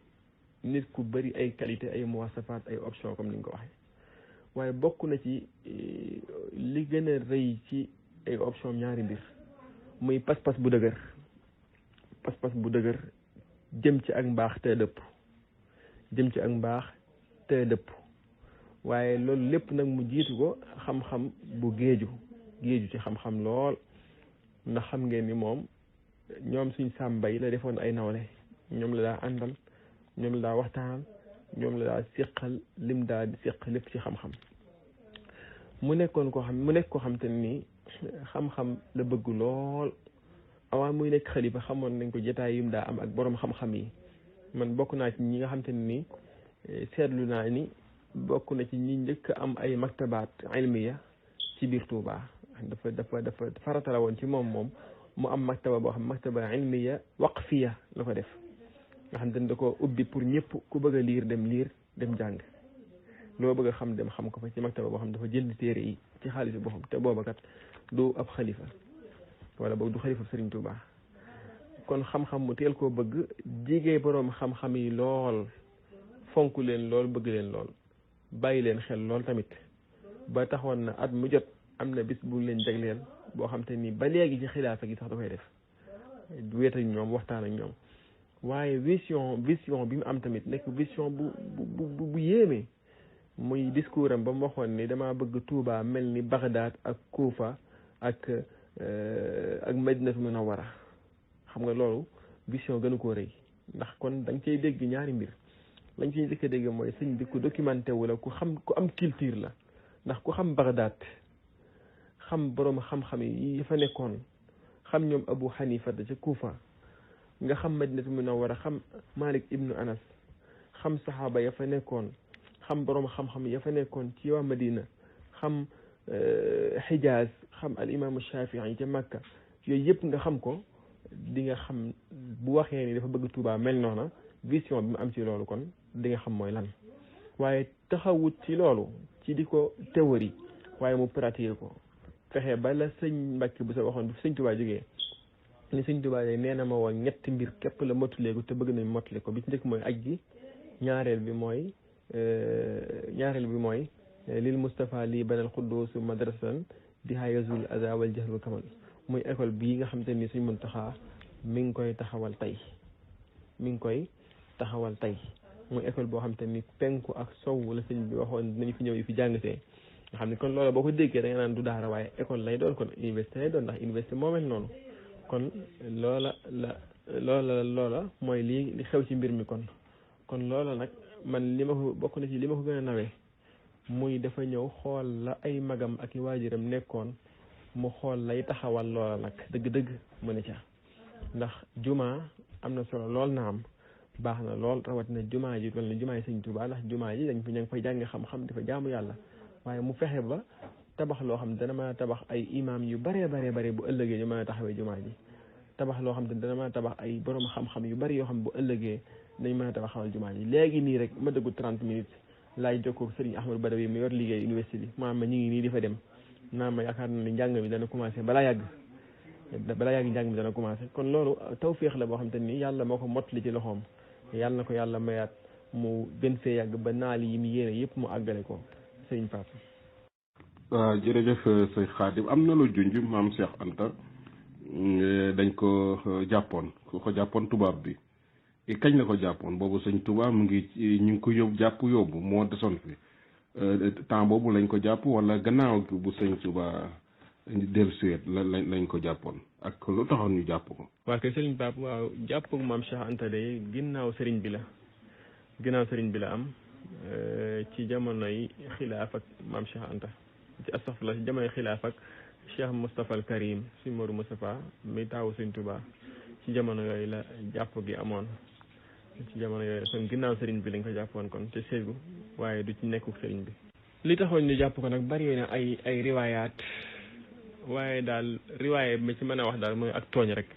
nit ku bëri ay qualité ay muwasafaat ay option comme ni nga ko waxee waaye bokk na ci li gën a rëy ci ay option ñaari mbir muy pas-pas bu dëgër jëm ci ak mbaax te dëpp waaye loolu lépp nag mu jiitu ko xam-xam bu géeju ci xam-xam lool ndax xam ngeen ni moom ñoom suñ sàmbay la defoon ay nawle ñoom la daa àndal ñoom la daa waxtaanal ñoom la daa séqal lim daa séq lépp ci xam-xam mu nekk koo xam te nii xam-xam la bëgg lool avant muy nekk xalifa xamoon nañ ko jotaay yim daa am ak boroom xam-xam yi man bokk naa ci ñi nga xam te nii seetlu naa ni bokk na ci ñi njëkk am ay maktabaat ilmiya ci biir Touba dafa farata la woon ci moom mu am maktaba boo xam maktaba ilmiya waqfiya la ko def nga xam te ne da ko ubbi pour ñëpp ku bëgg a liir dem jàng loo bëgg a xam dem xam ko fa ci maktaba boo xam dafa jënd téere yi ci xaalis boo xam te booba kat du ab xalifa wala boog du xalifa Serigne Touba kon xam-xam mu teel koo bëgg jigee boroom xam-xam yi lool fonk leen lool bëgg leen lool bàyyi leen xel lool tamit ba taxoon na at mu jot am na bis bu leen jagleel boo xam te ni ba léegi ci xilaafa gi sax da koy def wéet ak ñoom waxtaan ak ñoom waaye vision bi mu am tamit nekk vision bu yéeme muy discours am ba mu waxoon ni dama bëgg Touba mel ni Bagdad ak Kufa ak Madinatu Munawwara xam nga loolu vision gënu koo rëy ndax kon da nga cay dégg ñaari mbir lañ ciy njëkk a dégg mooy sëñ bi ku documenté wu la ku am culture la ndax ku xam Bagdad xam boroom xam-xam yi fa nekkoon xam ñoom Abu Hanifa da ca Kufa nga xam Madinatu Munawwara xam Malik ibnu Anas xam saxaaba ya fa nekkoon xam boroom xam-xam ya fa nekkoon ci waa Madina xam Xijaaz xam al imaamu Shafii ca Makka yooyu yëpp nga xam ko di nga xam bu waxee ni dafa bëgg Tuubaa mel noona vision bi mu am ci loolu kon di nga xam mooy lan waaye taxawut ci loolu ci di ko théorie waaye mu pratiquer ko fexe ba la sëñ Mbàkke bu sa waxoon bu sëñ Tuubaa jógee ni sëñ Tuubaa nee na ma woon ñetti mbir képp la motuleeku te bëgg nañ motule ko bi ci njëkk mooy aj gi ñaareel bi mooy lil Mustafa lii banal xudduusu madrasan di hayazul aza wal jahlu kamal muy école bii nga xam te ni Sëñ Muntaxa mi ngi koy taxawal tey muy école boo xam te ni penku ak sowu la sëñ bi waxoon dinañ fi ñëw yi fi jàngatee nga xam ne kon loola boo ko déggee da nga naan du daara waaye école lay doon kon université lay doon ndax université moo mel noonu kon loola mooy li xew ci mbir mi kon loola nag man li ma ko bokk na ci li ma ko gën a nawee muy dafa ñëw xool la ay magam ak i waajuram nekkoon mu xool lay taxawal loola nag dëgg-dëgg mu ne ca ndax jumaa am na solo lool na am baax na lool rawatina jumaa ji wala jumaa yi Sëñ Tuubaa ndax jumaa ji dañ fa ña ngi fay jàng xam-xam di fa jaamu yàlla waaye mu fexe ba tabax loo xam ne dana mën a tabax ay imaam yu bare bu ëllëgee ñu mën a taxawee jumaa ji tabax loo xam ne dana mën a tabax ay borom xam-xam yu bari yoo xam bu ëllëgee dañ mën a tabaxawal jumaa ji léegi nii rek ma dëggu 30 minutes laay jokkoo Sëriñ Ahmadou Badawi mi yor liggéey université bi maanaam ñu ngi nii di fa dem naa ma yaakaar na ne njàng mi dana commencé balaa yàgg njàng mi dana commencé kon loolu tawféex la boo xam te ni yàlla moo ko mottali ci loxoom yàlla na ko yàlla mayaat mu gën fee yàgg ba naal yi mu yéene yëpp mu àggale ko sëriñ Pape. waaw jërëjëf sëñ Xaadim am na lu junj maam Cheikh Anta dañ ko jàppoon ko jàppoon tubaab bi kañ la ko jàppoon boobu sëñ tubaab mu ngi ñu ngi ko yóbbu moo desoon fi temps boobu lañ ko jàpp wala gannaaw bu sëñ tubaab dellusiwaat lañ ko jàppoon ak lu taxoon ñu jàpp ko. waaw kay sëriñ Pape waaw jàpp maam Cheikh Anta de ginnaaw sëriñ bi la am ci jamonoy xilaaf ak maam Cheikh Anta ci astafurlah ci jamonoy xilaaf ak Cheikh Moustapha al Karim si Mourou Moustapha mi taawu sëriñ Touba ci jamono yooyu la jàpp gi amoon ci jamono yooyu kon ginnaaw sëriñ bi lañ ko jàppoon kon te Ségou waaye du ci nekkuk sëriñ bi. li taxoon ñu jàpp ko nag bari na ay riwaayaat waaye daal riwaaye bi ci mën a wax daal mooy ak tooñ rek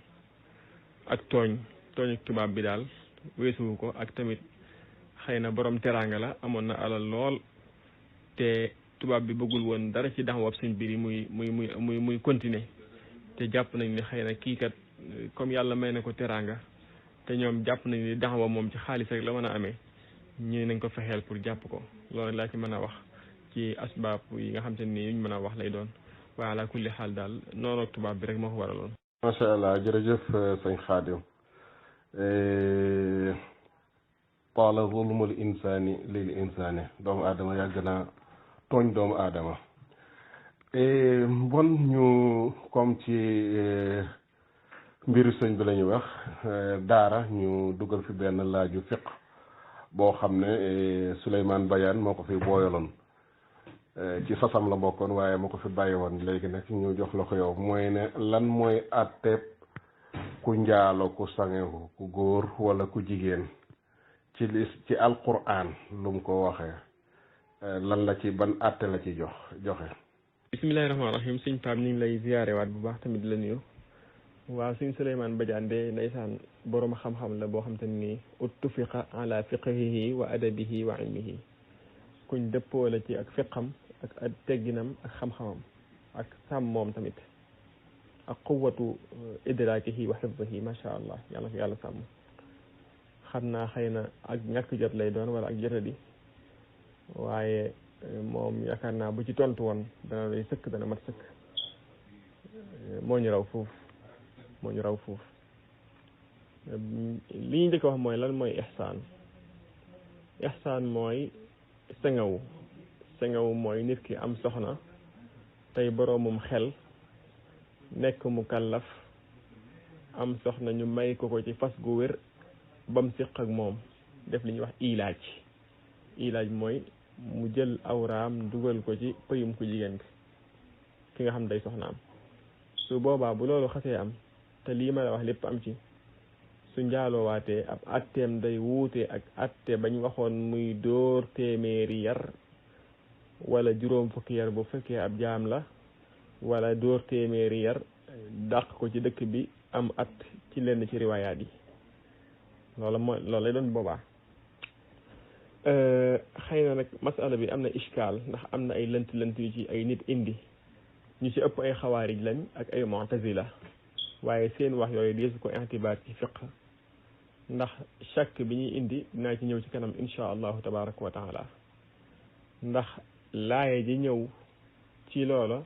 ak tooñ ak tubaab bi daal weesuwu ko ak tamit xëy na borom teraanga la amoon na alal lool te tubaab bi bëggul woon dara ci daxawab suñ biir yi muy continuer te jàpp nañ ne xëy na kii kat comme yàlla may na ko teraanga te ñoom jàpp nañ ni daxawa moom ci xaalis rek la mën a amee ñu nañ ko fexeel pour jàpp ko loolu laa ci mën a wax ci asbaab yi nga xam te ni yuñ mën a wax lay doon waaye ala kulli xaal daal noonu ak tubaab bi rek moo ko waraloon. macha allah jërëjëf sëñ Xaadim taala zulmul insaani lil insaani doomu aadama yàgg naa tooñ doomu aadama bon ñu comme ci mbiru sëñ bi la ñuy wax daara ñu dugal fi benn laaju fiq boo xam ne Souleymane Bayane moo ko fi booyaloon ci sasam la bokkoon waaye moo ko fi bàyyi woon léegi nag ñu jox la ko yow mooy ne lan mooy àtteeb ku njaalo ku sangewu ku góor wala ku jigéen ci alquran lu mu ko waxee lan la ci ban àtte la ci joxe. bismillahi rahmaani rahim sëñ Pape ñu ngi lay ziyaare waat bu baax tamit la nuyu waaw sëñ Souleymane Badiane de ndeysaan borom xam-xam la boo xam te ni uttufiqa ala fiqhihi wa adabihi wa ilmihi kuñ dëppoo la ci ak fiqam ak tegginam ak xam-xamam ak sàmm moom tamit ak quwwatu idrakihi wa hifzihi macha allah yàlla ko yàlla sàmm xam naa xëy na ak ñàkk jot lay doon wala ak jotadi waaye moom yaakaar naa bu ci tontu woon dana lay sëkk dana mat sëkk moo ñu raw foofu li ñu njëkk wax mooy lan mooy ihsaan mooy sengawu mooy nit ki am soxna tey boroomum xel nekk mu kallaf am soxna ñu may ko ci fas gu wér bam siq ak moom def li ñuy wax ilaaj mooy mu jël awraam dugal ko ci pëyum ku jigéen ki nga xam day soxnaam su boobaa bu loolu xasee am te lii ma la wax lépp am ci su njaaloowaatee ab atteem day wuute ak atte bañ waxoon muy dóor téeméeri yar wala juróom fukki yar bu fekkee ab jaam la wala dóor téeméeri yar dàq ko ci dëkk bi am at ci lenn ci riwaayaat yi loolu lay doon boobaa xëy na nag masala bi am na iskaal ndax am na ay lënt yu ci ay nit indi ñu ci ëpp ay xawaarij lañ ak ay mu'tazila waaye seen wax yooyu deesu ko intibaar ci fiq ndax chaque bi ñuy indi dinaa ci ñëw ci kanam insha allahu tabaraka wa taala ndax laaye ji ñëw ci loola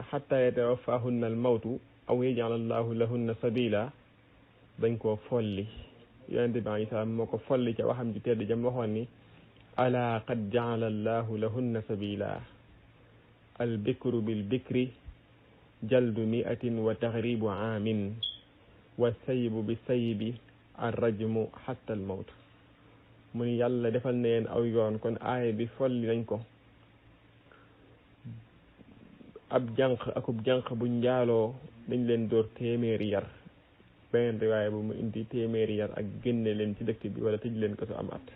xatta yatawaffahunna al mawtu aw yaj'al allahu lahunna sabila dañ koo folli yonente bi alayhi salaam moo ko folli ca waxam ji tedd jam waxoon ni ala qad ja'ala allahu lahunna sabila al bikru bil bikri jaldu mi'atin wa taghribu aamin wa sayyibu bi sayyibi arrajmu hatta al mawt mu ni yàlla defal na leen aw yoon kon aaya bi folli nañ ko ab jànq akub jànq bu njaaloo dañ leen door téeméeri yar beneen riwaaya bu mu indi téeméeri yar ak génne leen ci dëkk bi wala tëj leen ko su am at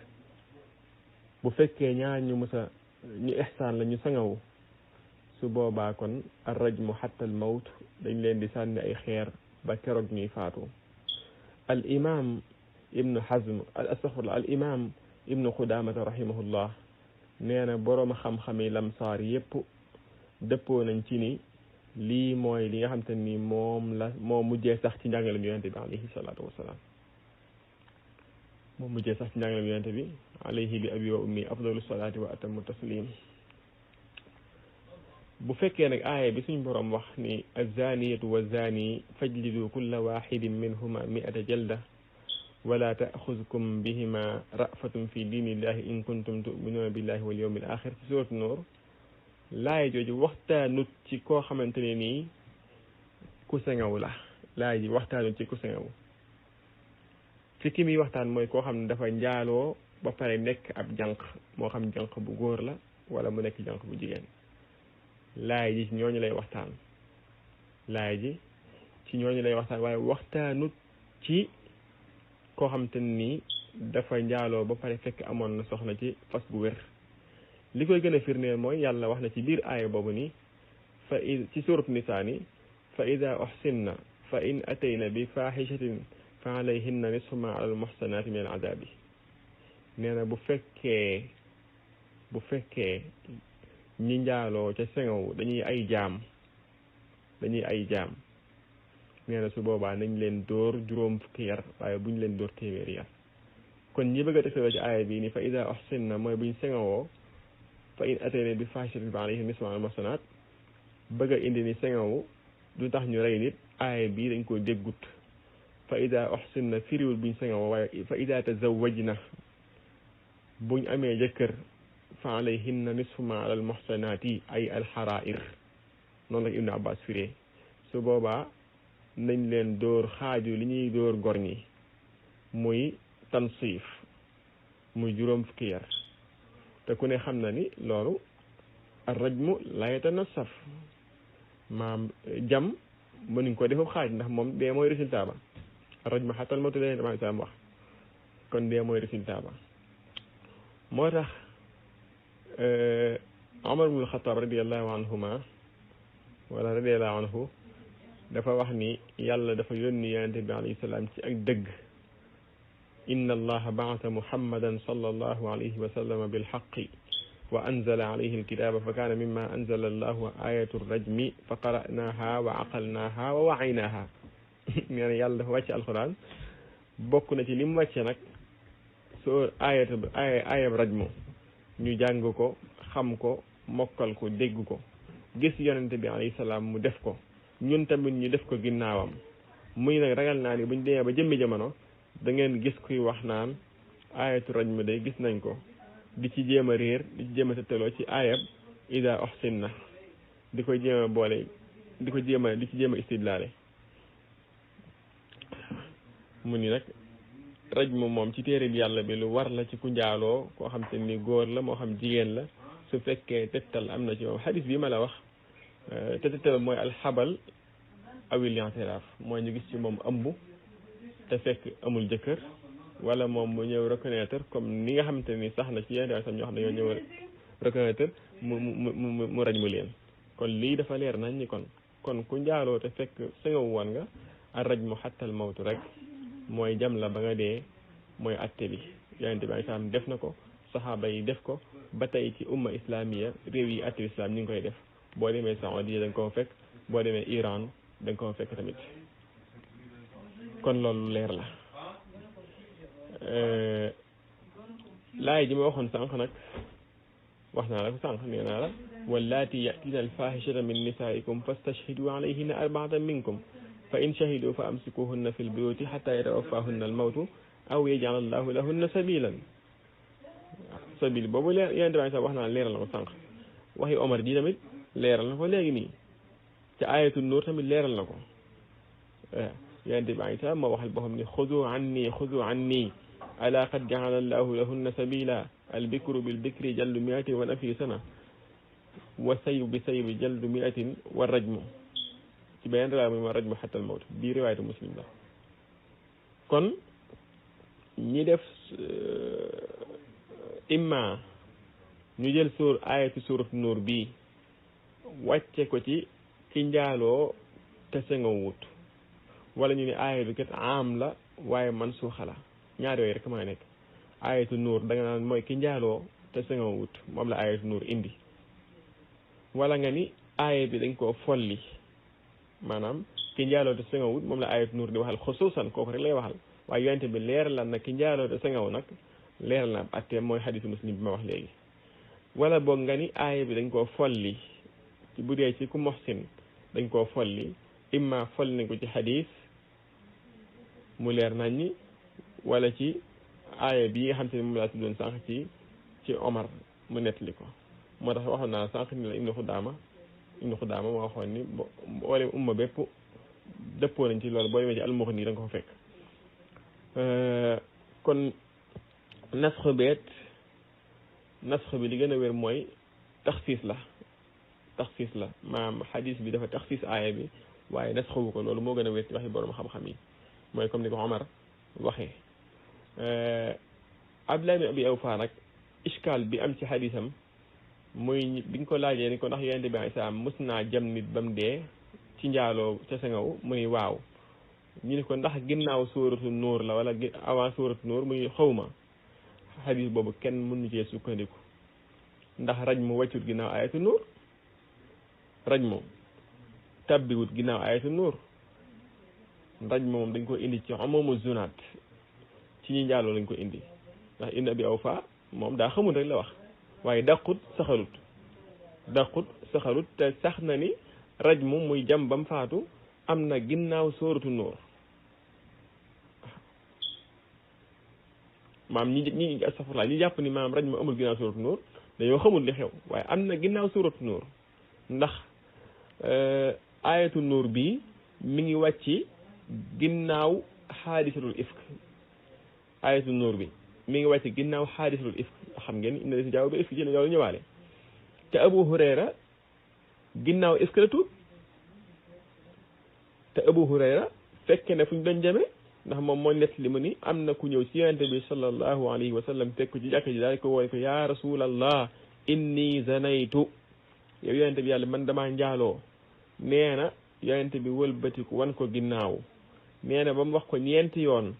bu fekkee ñaar ñu mësa ñu ihsaan la ñu sangawu su boobaa kon arrajmu hatta al mawt dañ leen di sànni ay xeer ba keroog ñuy faatu al imam ibnu hazm astaghfirullah al imam ibnu qudamata rahimahullah nee na boroom xam-xami lamsaar yépp dëppoo nañ ci ni lii mooy li nga xam te ni moo mujjee sax ci njàngalem yonente bi alayhi salaatu wasalaam moo mujjee sax ci njàngalem yonente bi alayhi bi abi wa ummi afdalu salaati wa atamu taslim bu fekkee nag aaya bi suñ boroom wax ni azaniyatu wa zani fajlidu kulla waxidin minhuma mi'ata jalda wala taaxuzkum bihima rafatun fi diinillahi in kuntum tuminuuna billahi wal yawmil axir ci suuratu nuur laay jooju waxtaanut ci koo xamante ne nii ku sengaw la laay ji waxtaanut ci ku sengaw ci ki muy waxtaan mooy koo xam ne dafa njaaloo ba pare nekk ab jànq moo xam jànq bu góor la wala mu nekk jànq bu jigéen laay ji ci ñooñu lay waxtaan laay ji ci ñooñu lay waxtaan waaye waxtaanut ci koo xamante ne nii dafa njaaloo ba pare fekk amoon na soxna ci fas bu wér li koy gën a firndeel mooy yàlla wax na ci biir aaya boobu ni ci suurat nisaa ni fa ida uhsinna fa in atayna bi fahishatin fa alayhinna nisfu ma ala al muhsanati min al adabi nee na bu fekkee ñi njaaloo ca sengow dañuy ay jaam nee na su boobaa nañ leen dóor juróom fukki yar waaye buñ leen dóor téeméeri yar kon ñi bëgg a defee ci aaya bi ni fa ida uhsinna mooy buñ sengowoo fa in atayna bi fahishatin fa alayhinna nisfu ma ala al muhsanat bëgg a indi ni sengowu du tax ñu rey nit aaya bi dañ ko déggut fa ida uhsinna firiwul buñ sengowoo waaye fa ida tazawwajna buñ amee jëkkër fa alayhinna nisfu ma ala al muhsanati ay al harair noonu la Ibnu Abbas firee su boobaa nañ leen dóor xaaju li ñuy dóor gor ñi muy tansiif muy juróom fukki yar te ku ne xam na ni loolu ar-rajmu la yatanassaf maam jam mënuñ ko defu xaaj ndax moom dee mooy résultat ba ar-rajmu hatta al mawt la dama sam wax kon dee mooy résultat ba moo tax Umar ibn al-Khattab radiyallahu anhuma wala radiyallahu anhu dafa wax ni yàlla dafa yónni yonente bi alayhi salaam ci ak dëgg inna allaha ba'atha muhammadan sallallahu alayhi wa sallam bil haqqi wa anzala alayhi alkitaba fa kana mimma anzala allahu ayatu rajmi fa qara'naha wa aqalnaha wa wa'aynaha nee na yàlla dafa wàcce alquran bokk na ci li mu wàcce nag soo ayab rajmu ñu jàng ko xam ko mokkal ko dégg ko gis yonente bi alayhi salaam mu def ko ñun tamit ñu def ko ginnaawam muy nag ragal naa ni buñ demee ba jëmmi jamono da ngeen gis kuy wax naan ayatu rajmu day gis nañ ko di ci jéem a réer di ci jéem a tëttaloo ci ayab ida uhsinna di ko jéem a boole di ci jéem a istidlaale mu ni nag rajmu moom ci téere bi yàlla bi lu war la ci ku njaaloo koo xam te ni góor la moo xam jigéen la su fekkee tettal am na ci moom xadis bi ma la wax te tettal mooy alxabal awil i'tiraaf mooy ñu gis ci moom ëmb te fekk amul jëkkër wala moom mu ñëw reconnaître comme ni nga xamante ni sax na ci yenn sam ñoo xam ne ñoo ñëw reconnaître mu raj mu leen kon lii dafa leer nañ ni kon ku njaaloo te fekk sëngawu woon nga a raj mu xattal mawtu rek mooy jam la ba nga dee mooy atte bi yonente bi saam def na ko saxaaba yi def ko ba tey ci umma islamiya réew yi atte islam ñu ngi koy def boo demee Saoudia da nga koo fekk boo demee Iran da nga koo fekk tamit kon loolu leer la laay ji ma waxoon sànq nag wax naa la ko sànq nee naa la wallaati yatina alfahishata min nisaikum fastashhidu alayhinna arba'atan minkum fa in shahidu fa amsikuhunna fil buyuti hatta yatawaffahunna al mawtu aw yaj'al allahu lahunna sabilan sabil boobu leer yéen tamit sax wax naa leeral na ko sànq waxi Omar ji tamit leeral na ko léegi nii ca ayatu nuur tamit leeral na ko yéen tamit sax ma waxal boo xam ne xudu anni ala qad ja'ala allahu lahunna sabila albikru bilbikri jaldu miatin wa nafi sana wa sayu bi sayu bi jaldu miatin wa rajmu ci beneen riwaaya muy wa rajmu xatta al mawt bii riwaayatu muslim la kon ñi def imma ñu jël ayatu suuratu nuur bii wàcce ko ci ki njaaloo te sengawut wala ñu ne aaya bi kat am la waaye mansuuxa la ñaar yooyu rek maa nekk ayatu nuur da nga naan mooy ki njaaloo te sengawut moom la ayatu nuur indi wala nga ni aaya bi dañ koo folli maanaam ki njaaloo te sengawut moom la ayatu nuur di waxal xusuusan kooku rek lay waxal waaye yonente bi leeral la nag ki njaaloo te sengaw nag leeral na atte mooy xadisu muslim bi ma wax léegi wala boog nga ni aaya bi dañ koo folli ci bu dee ci ku moxsin dañ koo folli imma folli nañ ko ci xadis mu leer nañ ni wala ci aaya bi nga xam te ne moom laa tuddoon sànq ci Omar mu nettali ko moo tax waxoon naa sànq ni la Ibnu Xudaama moo waxoon ni boole umma bépp dëppoo nañ ci loolu boo demee ci Al-Mughni da nga ko fa fekk kon nasx bi li gën a wér mooy taxsiis la maanaam xadis bi dafa taxsiis aaya bi waaye nasxu ko loolu moo gën a wér ci waxi borom xam-xam yi mooy comme ni ko Omar waxee Abdullah ibn Abi Awfa nag iskaal bi am ci xadisam muy biñ ko laajee ni ko ndax yonent bi alayhi salaam mës naa jam nit ba mu dee ci njaaloo ca sangaw muy waaw ñu ne ko ndax ginnaaw suuratu nuur la wala avant suuratu nuur muy xawma xadis boobu kenn mënu cee sukkandiku ndax raj mu wàccut ginnaaw ayatu nuur raj mu tabbiwut ginnaaw ayatu nuur raj moom dañ ko indi ci umumu zunaat ci ñi njaaloo lañ ko indi ndax Ibn Abi Awfa moom daa xamul rek la wax waaye daqut saxalut te sax na ni raj mu muy jam bam faatu am na ginnaaw sóoratu nuur maam ñi astafurlaa ñi jàpp ni maam raj mu amul ginnaaw sóoratu nuur dañoo xamul li xew waaye am na ginnaaw sóoratu nuur ndax ayatu nuur bi mi ngi wàcci ginnaaw xaadisatul ifk ayatu nuur bi mi ngi wàcci ginnaaw xaadisatul ifk xam ngeen inna la si jaaw ba ifk ci la yow ñëwaale te Abu Hurayra ginnaaw ifk la tuub te Abu Hurayra fekke ne fu ñu doon jame ndax moom moo nett li mu ni am na ku ñëw ci yonente bi sallallahu alayhi wa sallam teg ko ci jàkk ji daal ko woone ko ya rasulallah inni zanaytu yow yonente bi yàlla man damaa njaaloo nee na yonente bi wëlbatiku wan ko ginnaaw nee na ba mu wax ko ñeenti yoon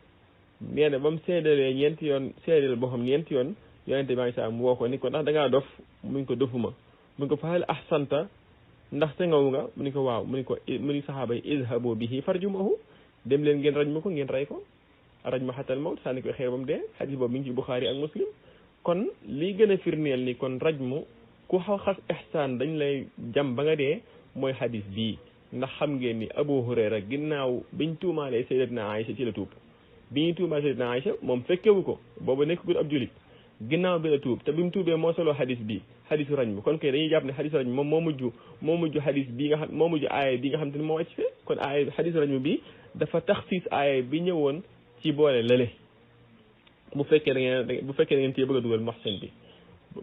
nee na ba mu seedalee ñeenti yoon seedal boo xam ñeenti yoon yonente bi saa mu woo ko ni ko ndax da ngaa dof mu ni ko dofuma mu ni ko fahal ahsanta ndax te ngaw nga mu ni ko waaw mu ni saxaaba yi izhabu bihi farjumahu dem leen ngeen raj ma ko ngeen rey ko raj ma xatal mawt sànni ko xeer ba mu dee xadis boobu mi ngi ci Buxaari ak Muslim kon lii gën a firneel ni kon raj mu ku xas ihsaan dañ lay jam ba nga dee mooy xadis bii ndax xam ngeen ni Abu Hurayra ginnaaw biñ tuumaalee Sayyidatna Aïcha ci la tuub bi ñuy tuumaale Sayyidatna Aïcha moom fekkewu ko boobu nekkul ab julit ginnaaw bi la tuub te bi mu tuubee moo solo xadis bii xadisu raj mu kon kay dañuy jàpp ne xadisu raj mu moom moo mujj xadis bii nga xam moo mujj aaya bi nga xam te ne moo wàcc fee kon aaya xadisu raj mu bii dafa taxsiis aaya bi ñëwoon ci boole lële bu fekkee da ngeen cee bëgg a dugal moxsen bi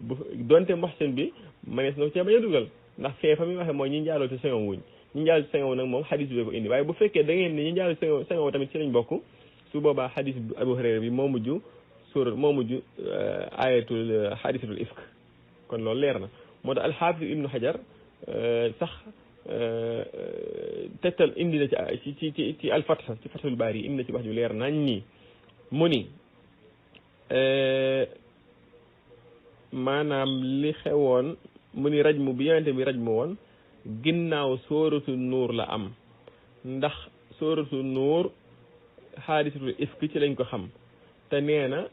bu donte moxsen bi manees na cee bañ a dugal ndax fee fa muy waxee mooy ñi njaaloo ci sengaw wuñ ñi njaaloo ci sengaw nag moom xadis bi ko indi waaye bu fekkee da ngeen ne ñi njaaloo ci sengaw tamit ci lañ bokk su boobaa xadis Abu Hurayra bi moo mujj ayatul xadisatul ifk kon loolu leer na moo tax alxaafis ibnu xajar sax tegtal indi na ci alfatx ci fathul baari indi na ci wax ju leer nañ ni mu ni maanaam li xewoon mu ni rajmu bi yonente bi rajmu woon ginnaaw sóoratu nuur la am ndax sóoratu nuur xaadisatul ifk ci lañ ko xam te nee na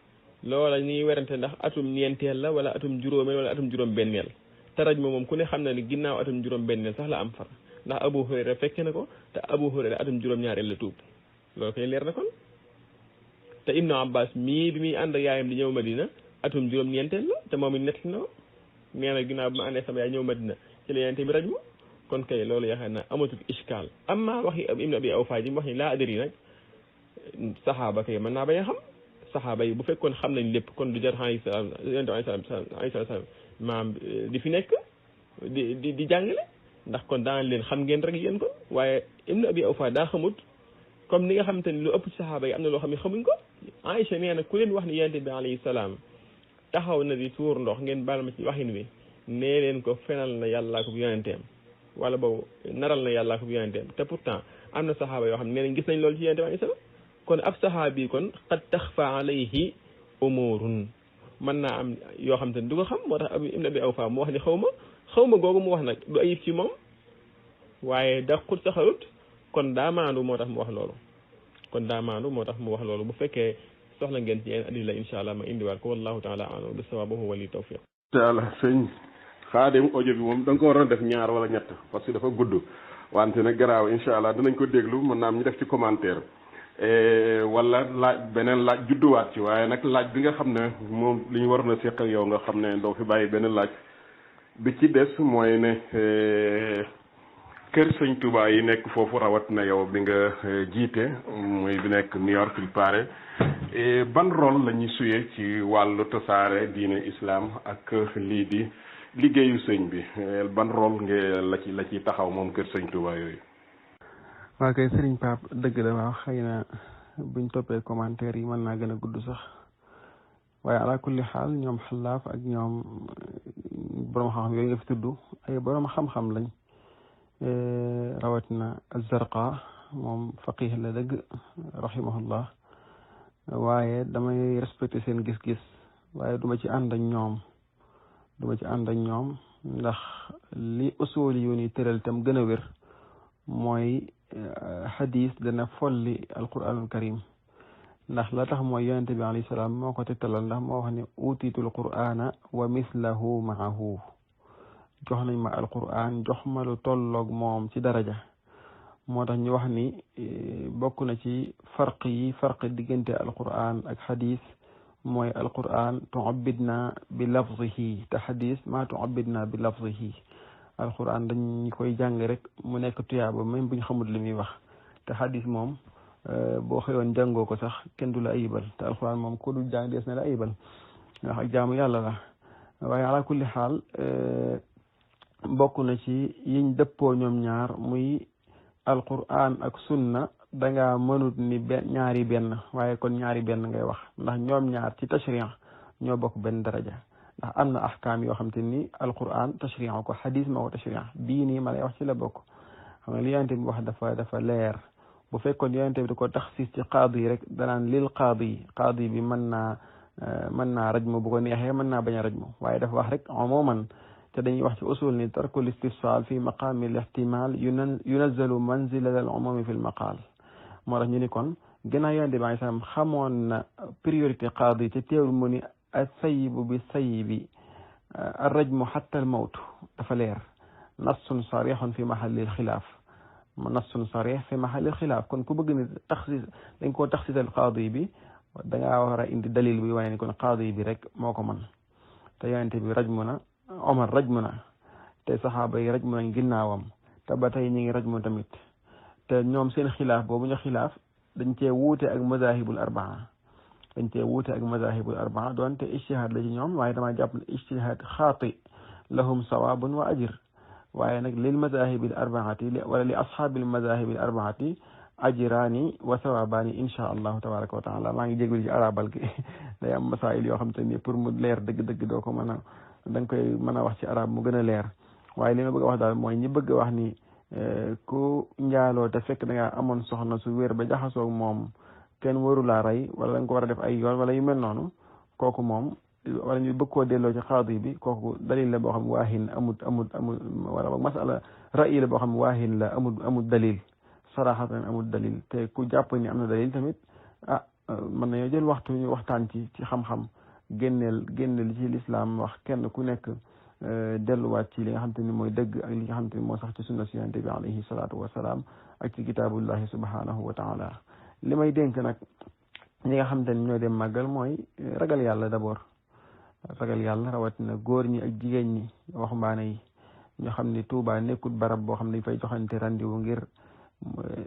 loola ñuy werante ndax atum ñeenteel la wala atum juróomeel wala atum juróom-benneel te rajmu moom ku ne xam na ni ginnaaw atum juróom-benneel sax la am far ndax Abu Hurayra fekke na ko te Abu Hurayra atum juróom-ñaareel la tuub loolu koy leer na kon te Ibnu Abbas mii bi muy ànd ak yaayam di ñëw Madina atum juróom-ñeenteel la te moom it nett na nee na ginnaaw bi ma àndee sama yaay ñëw Madina ci la yonent bi rajmu kon kay loolu yaakaar naa amatul iskaal amma waxi Ibnu Abi Awfa ji mu wax ni laa adri nag saxaaba kay mën naa bañ a xam saxaaba yi bu fekkoon xam nañ lépp kon du jar alayhi salaam maam di fi nekk di jàngale ndax kon daan leen xam ngeen rek yéen ko waaye Ibnu Abi Awfa daa xamut comme ni nga xamante ni lu ëpp ci saxaaba yi am na loo xam ne xamuñ ko Aïcha nee na ku leen wax ni yonent bi alayhi salaam taxaw na di tuur ndox ngeen baal ma ci waxin wi nee leen ko fenal na yàllaa ko bu yonenteem wala boobu naral na yàllaa ko bu yonenteem te pourtant am na saxaaba yoo xam ne nee nañ gis nañ loolu ci yonent bi alayhi salaam kon ab saxaabi kon qad taxfa alayhi umurun mën naa am yoo xam te ne du ko xam moo tax Ibnu Abi Awfa mu wax ni xaw ma googu mu wax nag du ayib ci moom waaye daqut saxarut kon daa maandu moo tax mu wax loolu bu fekkee soxla ngeen ci yenn adilla incha allah ma indiwaat ko wallahu taala a'lam bi sawabu wali tawfiq taala sëñ Xaadim audio bi moom da nga ko war a def ñaar wala ñett parce que dafa gudd wante nag garaaw incha allah dinañ ko déglu mën naa am ñu def ci commentaire wala laaj beneen laaj judduwaat ci waaye nag laaj bi nga xam ne moom li ñu waroon a seq ak yow nga xam ne doo fi bàyyi benn laaj bi ci des mooy ne kër sëñ Touba yi nekk foofu rawat na yow bi nga jiite muy bi nekk New York il paraît ban rôle la ñuy suyee ci wàllu tasaare diine islam ak lii di liggéeyu sëñ bi ban rôle nga la ci taxaw moom kër sëñ Touba yooyu. waa kay Serigne Pape dëgg la waaw xëy na buñ toppee commentaire yi mën naa gën a gudd sax waaye ala kulli xaal ñoom xalaaf ak ñoom borom xam-xam yooyu nga fi tudd ay borom xam-xam lañ rawatina az-Zarqa moom faqih la dëgg rahimahullah waaye damay respecté seen gis-gis waaye duma ci ànd ak ñoom ndax li usul yu ni tëral tam gën a wér mooy xadis dana folli alquranul karim ndax la tax mooy yonente bi alayhi salaam moo ko tegtalal ndax moo wax ne utiitul qur'ana wa mislahu maahu jox nañ ma alquran jox ma lu tolloog moom ci daraja moo tax ñu wax ni bokk na ci farq diggante alquran ak xadis mooy alquran tu'abbidna bi lafzihi te xadis ma tu'abbidna bi lafzihi alquran dañ koy jàng rek mu nekk tuyaaba même buñ xamul li muy wax te xadis moom boo xëyoon jàngoo ko sax kenn du la ayibal te alquran moom ko du jàng dees na la ayibal ndax ak jaamu yàlla la waaye ala kulli xaal bokk na ci yiñ dëppoo ñoom ñaar muy alquran ak sunna dangaa mënut ni ñaari benn waaye kon ñaari benn ngay wax ndax ñoom ñaar ci tashriix ñoo bokk benn daraja ndax am na ahkaam yoo xam te ni alquran tashriix ko xadis moo ko tashriix bii nii ma lay wax ci la bokk xam nga li yonente bi wax dafa leer bu fekkoon yonente bi da ko taxsis ci qaadi rek danaan lil qaadi bi mën naa rajmu bu ko neexee mën naa bañ a rajmu waaye dafa wax rek umuman te dañuy wax ci usul ni tarkul istifsal fi maqaami al ihtimal yunazzalu manzilata al umumi fi l maqal moo tax ñu ni kon gannaaw yonente bi alayhi salaam xamoon na priorité qaadi te teewul mu ni as-sayyibu bi sayyibi ar-rajmu hatta al mawt dafa leer nassun sarihun fi mahallil xilaaf nassun sarih fi mahallil xilaaf kon ku bëgg ni taxsis dañ koo taxsisal qaadi bi dangaa war a indi dalil bi wane ni kon qaadi bi rek moo ko mën te yonente bi rajmu na Omar rajmu na te saxaaba yi rajmu nañ ginnaawam te ba tey ñu ngi rajmu tamit te ñoom seen xilaaf boobu ñu xilaaf dañ cee wuute ak mazahibul arbaa doonte ijtihaad la ci ñoom waaye dama jàpp ne ijtihaad xaati lahum sawaabun wa ajr waaye nag lil mazahibil arbaati wala li ashaabil mazahibil arbaati ajraani wa sawaabaani insha allahu tabaraka wa taala maa ngi jégalu ci arabal gi day am masail yoo xam te ni pour mu leer dëgg-dëgg doo ko mën a da nga koy mën a wax ci arab mu gën a leer waaye li ma bëgg a wax daal mooy ñi bëgg a wax ni ku njaaloo te fekk da ngaa amoon soxna su wér ba jaxasoog moom kenn waru laa rey wala da nga ko war a def ay yoon wala yu mel noonu kooku moom wala ñu bëgg koo delloo ci xaadi bi kooku dalil la boo xam waahin amul wala masala ra'yi la boo xam waahin la amul dalil saraxatan amul dalil te ku jàpp ni am na dalil tamit mën nañoo jël waxtu ñu waxtaan ci xam-xam génneel ci lislaam wax kenn ku nekk delluwaat ci li nga xam te ni mooy dëgg ak li nga xam te ni moo sax ci sunna si yonent bi alayhi salaatu wasalaam ak ci kitaabullahi subhanahu wa taala li may dénk nag ñi nga xam te ni ñooy dem màggal mooy ragal yàlla d'abord ragal yàlla rawatina góor ñi ak jigéen ñi waxambaane yi ñoo xam ni Tuubaa nekkul barab boo xam ne dañ fay joxante rendez-vous ngir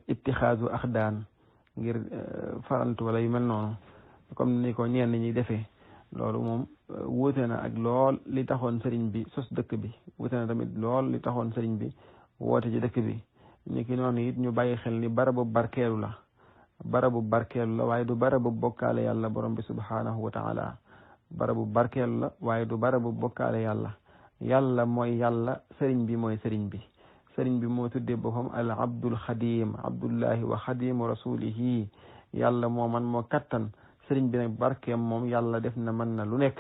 ittixaasu axdaan ngir farantu wala yu mel noonu comme ni ko ñenn ñi defee loolu moom wuute na ak lool li taxoon sëriñ bi sos dëkk bi wuute na tamit lool li taxoon sëriñ bi woote ci dëkk bi ni ki noonu it ñu bàyyi xel ni barabu barkeelu la waaye du barabu bokkaale yàlla borom bi subhanahu wa taala barabu barkeelu la waaye du barabu bokkaale yàlla mooy yàlla sëriñ bi mooy sëriñ bi moo tuddee boppam al abdul xadim abdullahi wa xadimu rasulihi yàlla moo man moo kattan sëriñ bi nag barkeem moom yàlla def na mën na lu nekk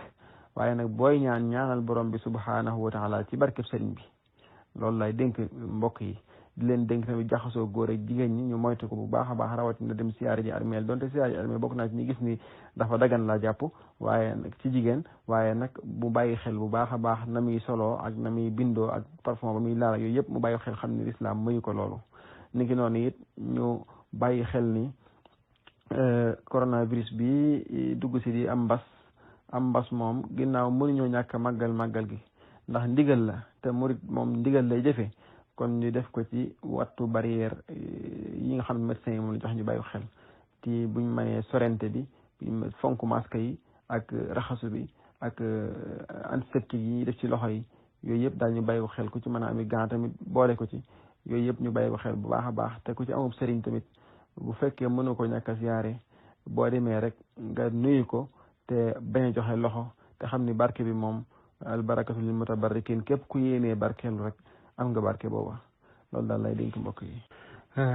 waaye nag booy ñaanal borom bi subhanahu wa taala ci barkeb sëriñ bi loolu lay dénk mbokk yi di leen dénk tamit jaxasoo góor ak jigéen ñi ñu moytu ko bu baax a baax rawatina dem siyaare ji armeel donte siyaare ji armeel bokk naa ci ñi gis ni dafa dagan la jàpp waaye nag ci jigéen waaye nag bu bàyyi xel bu baax a baax na muy soloo ak na muy bindoo ak parfum ba muy laal ak yooyu yëpp mu bàyyi xel xam ni lislaam mayu ko loolu ni ki noonu it ñu bàyyi xel ni coronavirus bi dugg si di am mbas moom ginnaaw mënuñoo ñàkk a màggal gi ndax ndigal la te murit moom ndigal lay jëfe kon ñu def ko ci wattu barrière yi nga xam ne médecin yi moom la jox ñu bàyyi xel ci buñ mënee sorente bi fonk masque yi ak raxasu bi ak antiseptique yi ñuy def ci loxo yi yooyu yëpp daal ñu bàyyi ko xel ku ci mën a ami gant tamit boole ko ci yooyu yëpp ñu bàyyi ko xel bu baax a baax te ku ci amub sëriñ tamit bu fekkee mënu ko ñàkk a siyaare boo demee rek nga nuyu ko te bañ a joxe loxo te xam ni barke bi moom albarakatu lil mutabarrikin képp ku yéenee barkeelu rek am nga barke booba loolu daal lay dénk mbokk yi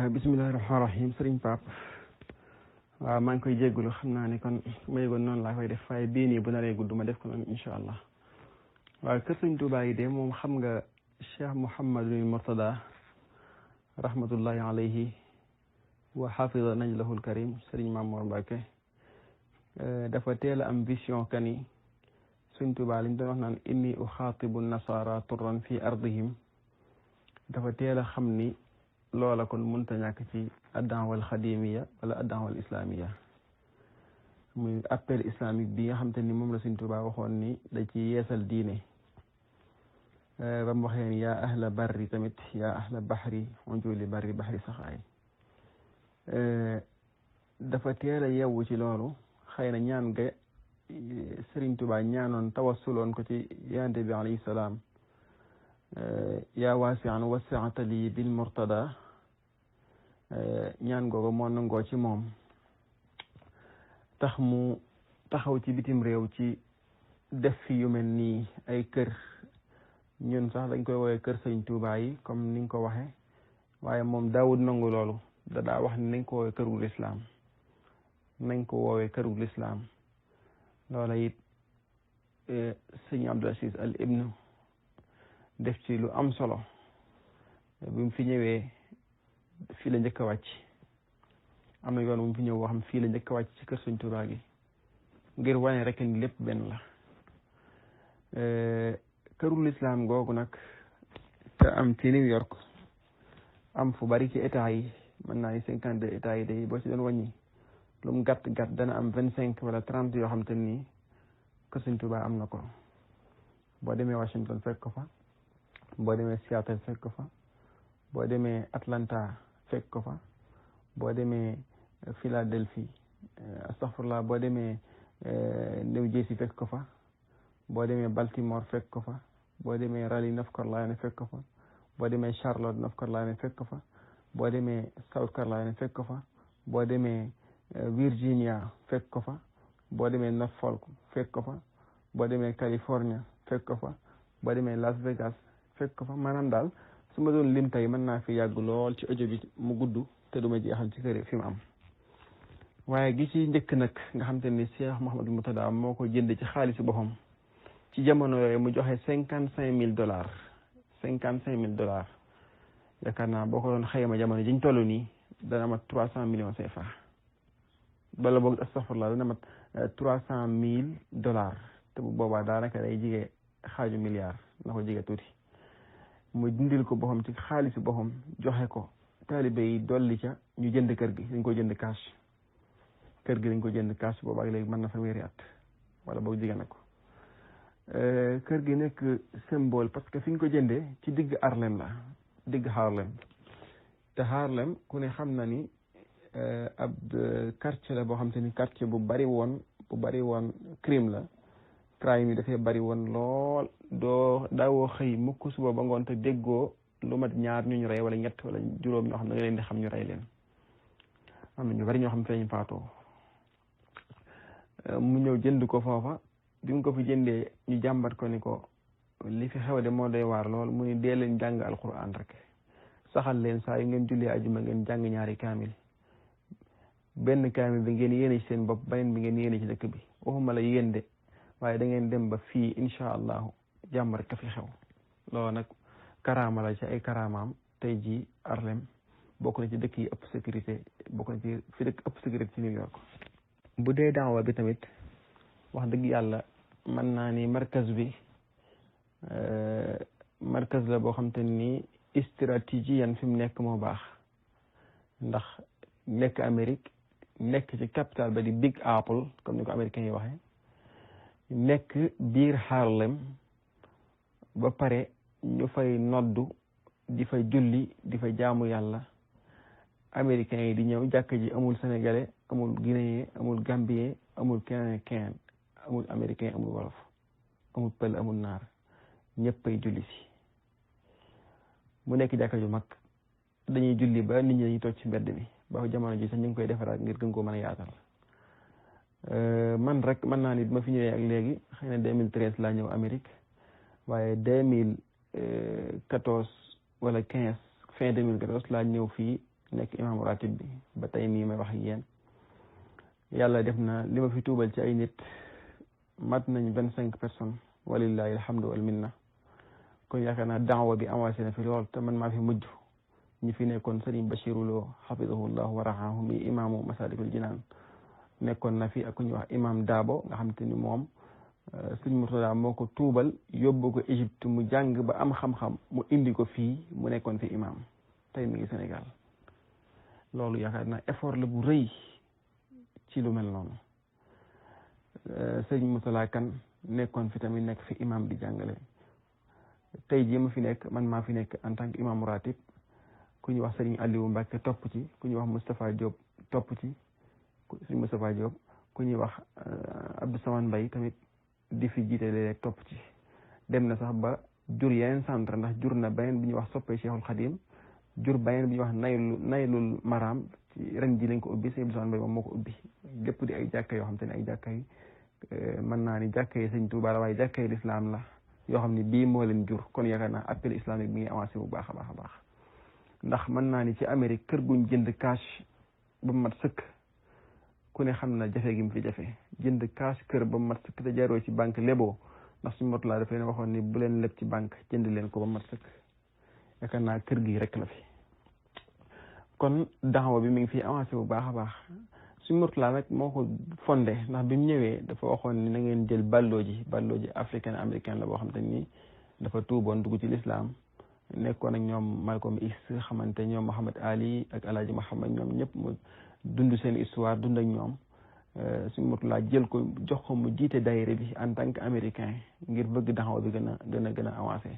bismillahi rahmaani rahim sëriñ Pape waaw maa ngi koy jéggulu xam naa ni kon ma yëgoon noonu laa koy def waaye bii nii bu naree gudd ma def ko noonu incha allah waaw kër sëriñ Tuubaa yi de moom xam nga Cheikh Mouhamadul Murtada rahmatullahi alayhi wa xafida najlahul karim sëriñ Mamoor Mbàkke dafa teel a am vision kani sëriñ Tuubaa liñ doon wax naan inni uxaatibu nasara turran fi ardihim dafa teel a xam ni loola kon mënta ñàkk ci addawal xadimiya wala addawal islamiya muy appel islamique bi nga xam te ni moom la Sëriñ Tuubaa waxoon ni da ci yeesal diine ba mu waxee ni yaa ahla barri tamit yaa ahla bahri unjuli barri bahri saxaay dafa teel a yewwu ci loolu xëy na ñaan ga Sëriñ Tuubaa ñaanoon tawassuloon ko ci yonent bi alayhi salaam yaa waasi'an wasi'ta lii bil murtada ñaan googu moo nangoo ci moom tax mu taxaw ci bitim réew ci def fi yu mel nii ay kër ñun sax dañ koy woowee kër Sëriñ Tuubaa yi comme ni nga ko waxee waaye moom daawud nangu loolu daa wax ni nañ ko woowee kërul lislaam nañ ko woowee kërul lislaam loola it sëñ Abdul Aziz Al Ibnu def ci lu am solo bi mu fi ñëwee fii la njëkk a wàcc am na yoon bu mu fi ñëw boo xam fii la njëkk a wàcc ci kër Sëriñ Tuubaa gi ngir wane rek ni lépp benn la kërul islam googu nag te am ci New York am fu bari ci état yi mën naa ni 52 états yi day boo ci doon wàññi lu mu gàtt dana am 25 wala 30 yoo xam te nii kër Sëriñ Tuubaa am na ko boo demee Washington fekk ko fa boo demee Seattle fekk ko fa boo demee Atlanta fekk ko fa boo demee Philadelphie astaghfirullah boo demee New Jersey fekk ko fa boo demee Baltimore fekk ko fa boo demee Raleigh North Carolina fekk ko fa boo demee Charlotte North Carolina fekk ko fa boo demee South Carolina fekk ko fa boo demee Virginia fekk ko fa boo demee Norfolk fekk ko fa boo demee California fekk ko fa boo demee Las Vegas fekk ko fa maanaam daal su ma doon lim tey mën naa fi yàgg lool ci audio bi mu gudd te duma jeexal ci kër fi mu am waaye gi ci njëkk nag nga xam te ni Cheikh Mouhamadou Moutada moo ko jënd ci xaalisu boppam ci jamono yooyu mu joxe $55,000 $55,000 yaakaar naa boo ko doon xayma jamono jiñ toll nii dana mat 300 millions CFA bala boog astaghfirullah dana mat $300,000 te bu boobaa daanaka day jige xaaju milliard na ko jige tuuti mu dindil ko boppam ci xaalisu boppam joxe ko taalibe yi dolli ca ñu jënd kër gi dañ ko jënd cash kër gi dañ ko jënd cash boobu ak léegi mën na fa wéeri at wala boog jigéen na ko kër gi nekk symbole parce que fi ñu ko jëndee ci digg Harlem la digg Harlem te Harlem ku ne xam na ni ab quartier la boo xam te ni quartier bu bari woon crime la crime yi dafay bari woon lool daawoo xëy mukk suba ba ngoon te déggoo lu mat ñaar ñu rey wala ñett wala juróom ñoo xam ne nga leen di xam ñu rey leen am na ñu bari ñoo xam ne feeñ faatoo mu ñëw jënd ko foofa bi mu ko fi jëndee ñu jàmbat ko ni ko li fi xew de moo doy waar lool mu ni dee leen jàng alquran rek saxal leen saa yu ngeen jullee ajuma ngeen jàng ñaari kaamil benn kaamil bi ngeen yéene ci seen bopp beneen bi ngeen yéene ci dëkk bi waxuma la yéen de waaye da ngeen dem ba fii incha allahu jàmm rek ka fi xew loolu nag karaama la ci ay karaamaam tey jii Harlem bokk na ci dëkk yi ëpp sécurité bokk na ci fi dëkk ëpp sécurité ci New York. bu dee daawa bi tamit wax dëgg yàlla mën naa ni markaz bi markaz la boo xam te ni stratégiyan fi mu nekk moo baax ndax nekk Amérique nekk ci capital ba di Big Apple comme ni ko américains yi waxee nekk biir Harlem ba pare ñu fay noddu di fay julli di fay jaamu yàlla américains yi di ñëw jàkk ji amul sénégalais amul guinéen amul gambien amul keneen amul américain amul wolof amul pël amul naar ñëppay julli si mu nekk jàkka ju mag dañuy julli ba nit ñi dañuy toog ci mbedd mi ba jamono ji sax ñu ngi koy defaraat ngir gën koo mën a yaatal man rek mën naa ni ma fi ñëwee ak léegi xëy na 2013 laa ñëw Amérique waaye 2014 wala 15 fin 2014 laa ñëw fii nekk imam ratib bi ba tey nii may wax ak yéen yàlla def na li ma fi tuubal ci ay nit mat nañ 25 personnes walillahi alhamdu wal minna kon yaakaar naa daawa bi avancé na fi lool te man maa fi mujj ñi fi nekkoon Sëriñ Bachiru Lo hafidahullahu wa rahahu mi imaamu Masalikul Jinaan nekkoon na fi ak ku ñuy wax imam Daabo nga xam te ni moom Sëriñ Murtada moo ko tuubal yóbbu ko Égypte mu jàng ba am xam-xam mu indi ko fii mu nekkoon fi imam tey mi ngi Sénégal loolu yaakaar naa effort la bu rëy ci lu mel noonu Sëriñ Murtada Kan nekkoon fi tamit nekk fi imam di jàngale tey jii ma fi nekk man maa fi nekk en tant que imam ratib ku ñuy wax Sëriñ Aliou Mbacke topp ci ku ñuy wax Moustapha Diop topp ci Sëriñ Moustapha Diop ku ñuy wax Abdou Saman Mbaye tamit di fi jiite léeg topp ci dem na sax ba jur yeneen centre ndax jur na beneen bi ñuy wax soppe Cheikhul Khadim jur beneen bi ñuy wax naylul maram ci ren ji lañ ko ubbi Sëriñ Abdou Saman Mbaye moom moo ko ubbi lépp di ay jàkka yoo xam te ne ay jàkka yi mën naa ni jàkka yi Sëriñ Tuubaa la waaye jàkka yi lislaam la yoo xam ne bii moo leen jur kon yaakaar naa appel islamique bi ngi avancé bu baax a baax a baax ndax mën naa ni ci Amérique kër guñ jënd cash ba mu mat sëkk ku ne xam na jafe gi mu fi jafe jënd cash kër ba mu mat sëkk te jaaroo ci banque leboo ndax suñu motulaa daf leen waxoon ni bu leen leb ci banque jënd leen ko ba mu mat sëkk yaakaar naa kër gi rek la fi kon daawa bi mi ngi fi avancé bu baax a baax suñu motulaa nag moo ko fondé ndax bi mu ñëwee dafa waxoon ni na ngeen jël ballooji africain américain la boo xam te ni dafa tuuboon dugg ci l'islam nekkoon ak ñoom Malcolm X xamante ñoom Muhammad Ali ak Alaaji Muhammad ñoom ñëpp mu dund seen histoire dund ak ñoom suñu motulaa jël ko jox ko mu jiite daayira bi en tant que américain ngir bëgg daxaw bi gën a avancé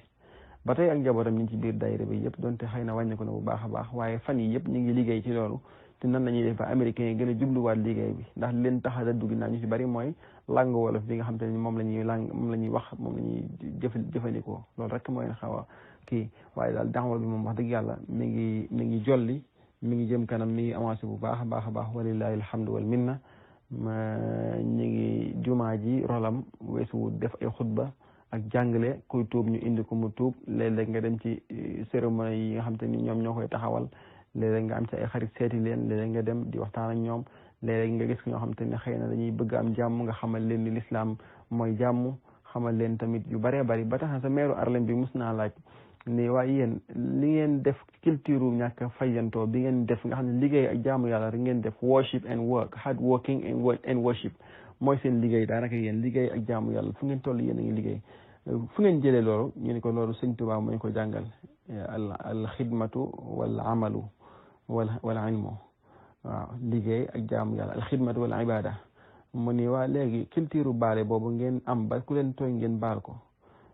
ba tey ak njabootam ñu ngi ci biir daayira bi yëpp donte xëy na wàññi ko na bu baax a baax waaye fan yi yëpp ñu ngi liggéey ci loolu te nan la ñuy def ba américains yi gën a jubluwaat liggéey bi ndax leen tax a dugg naa ñu ci bari mooy langue wolof bi nga xam te ne moom la ñuy wax moom la ñuy jëfandikoo loolu rek mooy xaw a kii waaye daal daxawa bi moom wax dëgg yàlla mi ngi jolli mi ngi jëm kanam mi ngi avancé bu baax a baax a baax walillahi alhamdu wal minna ñu ngi jumaa ji rolam weesu def ay xutba ak jàngale kuy tuub ñu indi ko mu tuub léeg-léeg nga dem ci cérémonie yi nga xam te ni ñoom ñoo koy taxawal léeg-léeg nga am ci ay xarit seeti leen léeg-léeg nga dem di waxtaan ak ñoom léeg-léeg nga gis ñoo xam te ne xëy na dañuy bëgg am jàmm nga xamal leen ni lislaam mooy jàmm xamal leen tamit yu bëree bëri ba tax na sa meeru Harlem bi mus naa laaj ni waaye yéen li ngeen def culture ñàkk fayantoo bi ngeen def nga xam ne liggéey ak jaamu yàlla rek ngeen def worship and work hard working and worship mooy seen liggéey daanaka yéen liggéey ak jaamu yàlla fu ngeen toll yéen a ngi liggéey fu ngeen jëlee loolu ñu ne ko loolu sëñ Tuubaa moo ñu ko jàngal al xidmatu wal amalu wal ilmu waaw liggéey ak jaamu yàlla al xidmatu wal ibada mu ni waa léegi culture baale boobu ngeen am ba ku leen tooñ ngeen baal ko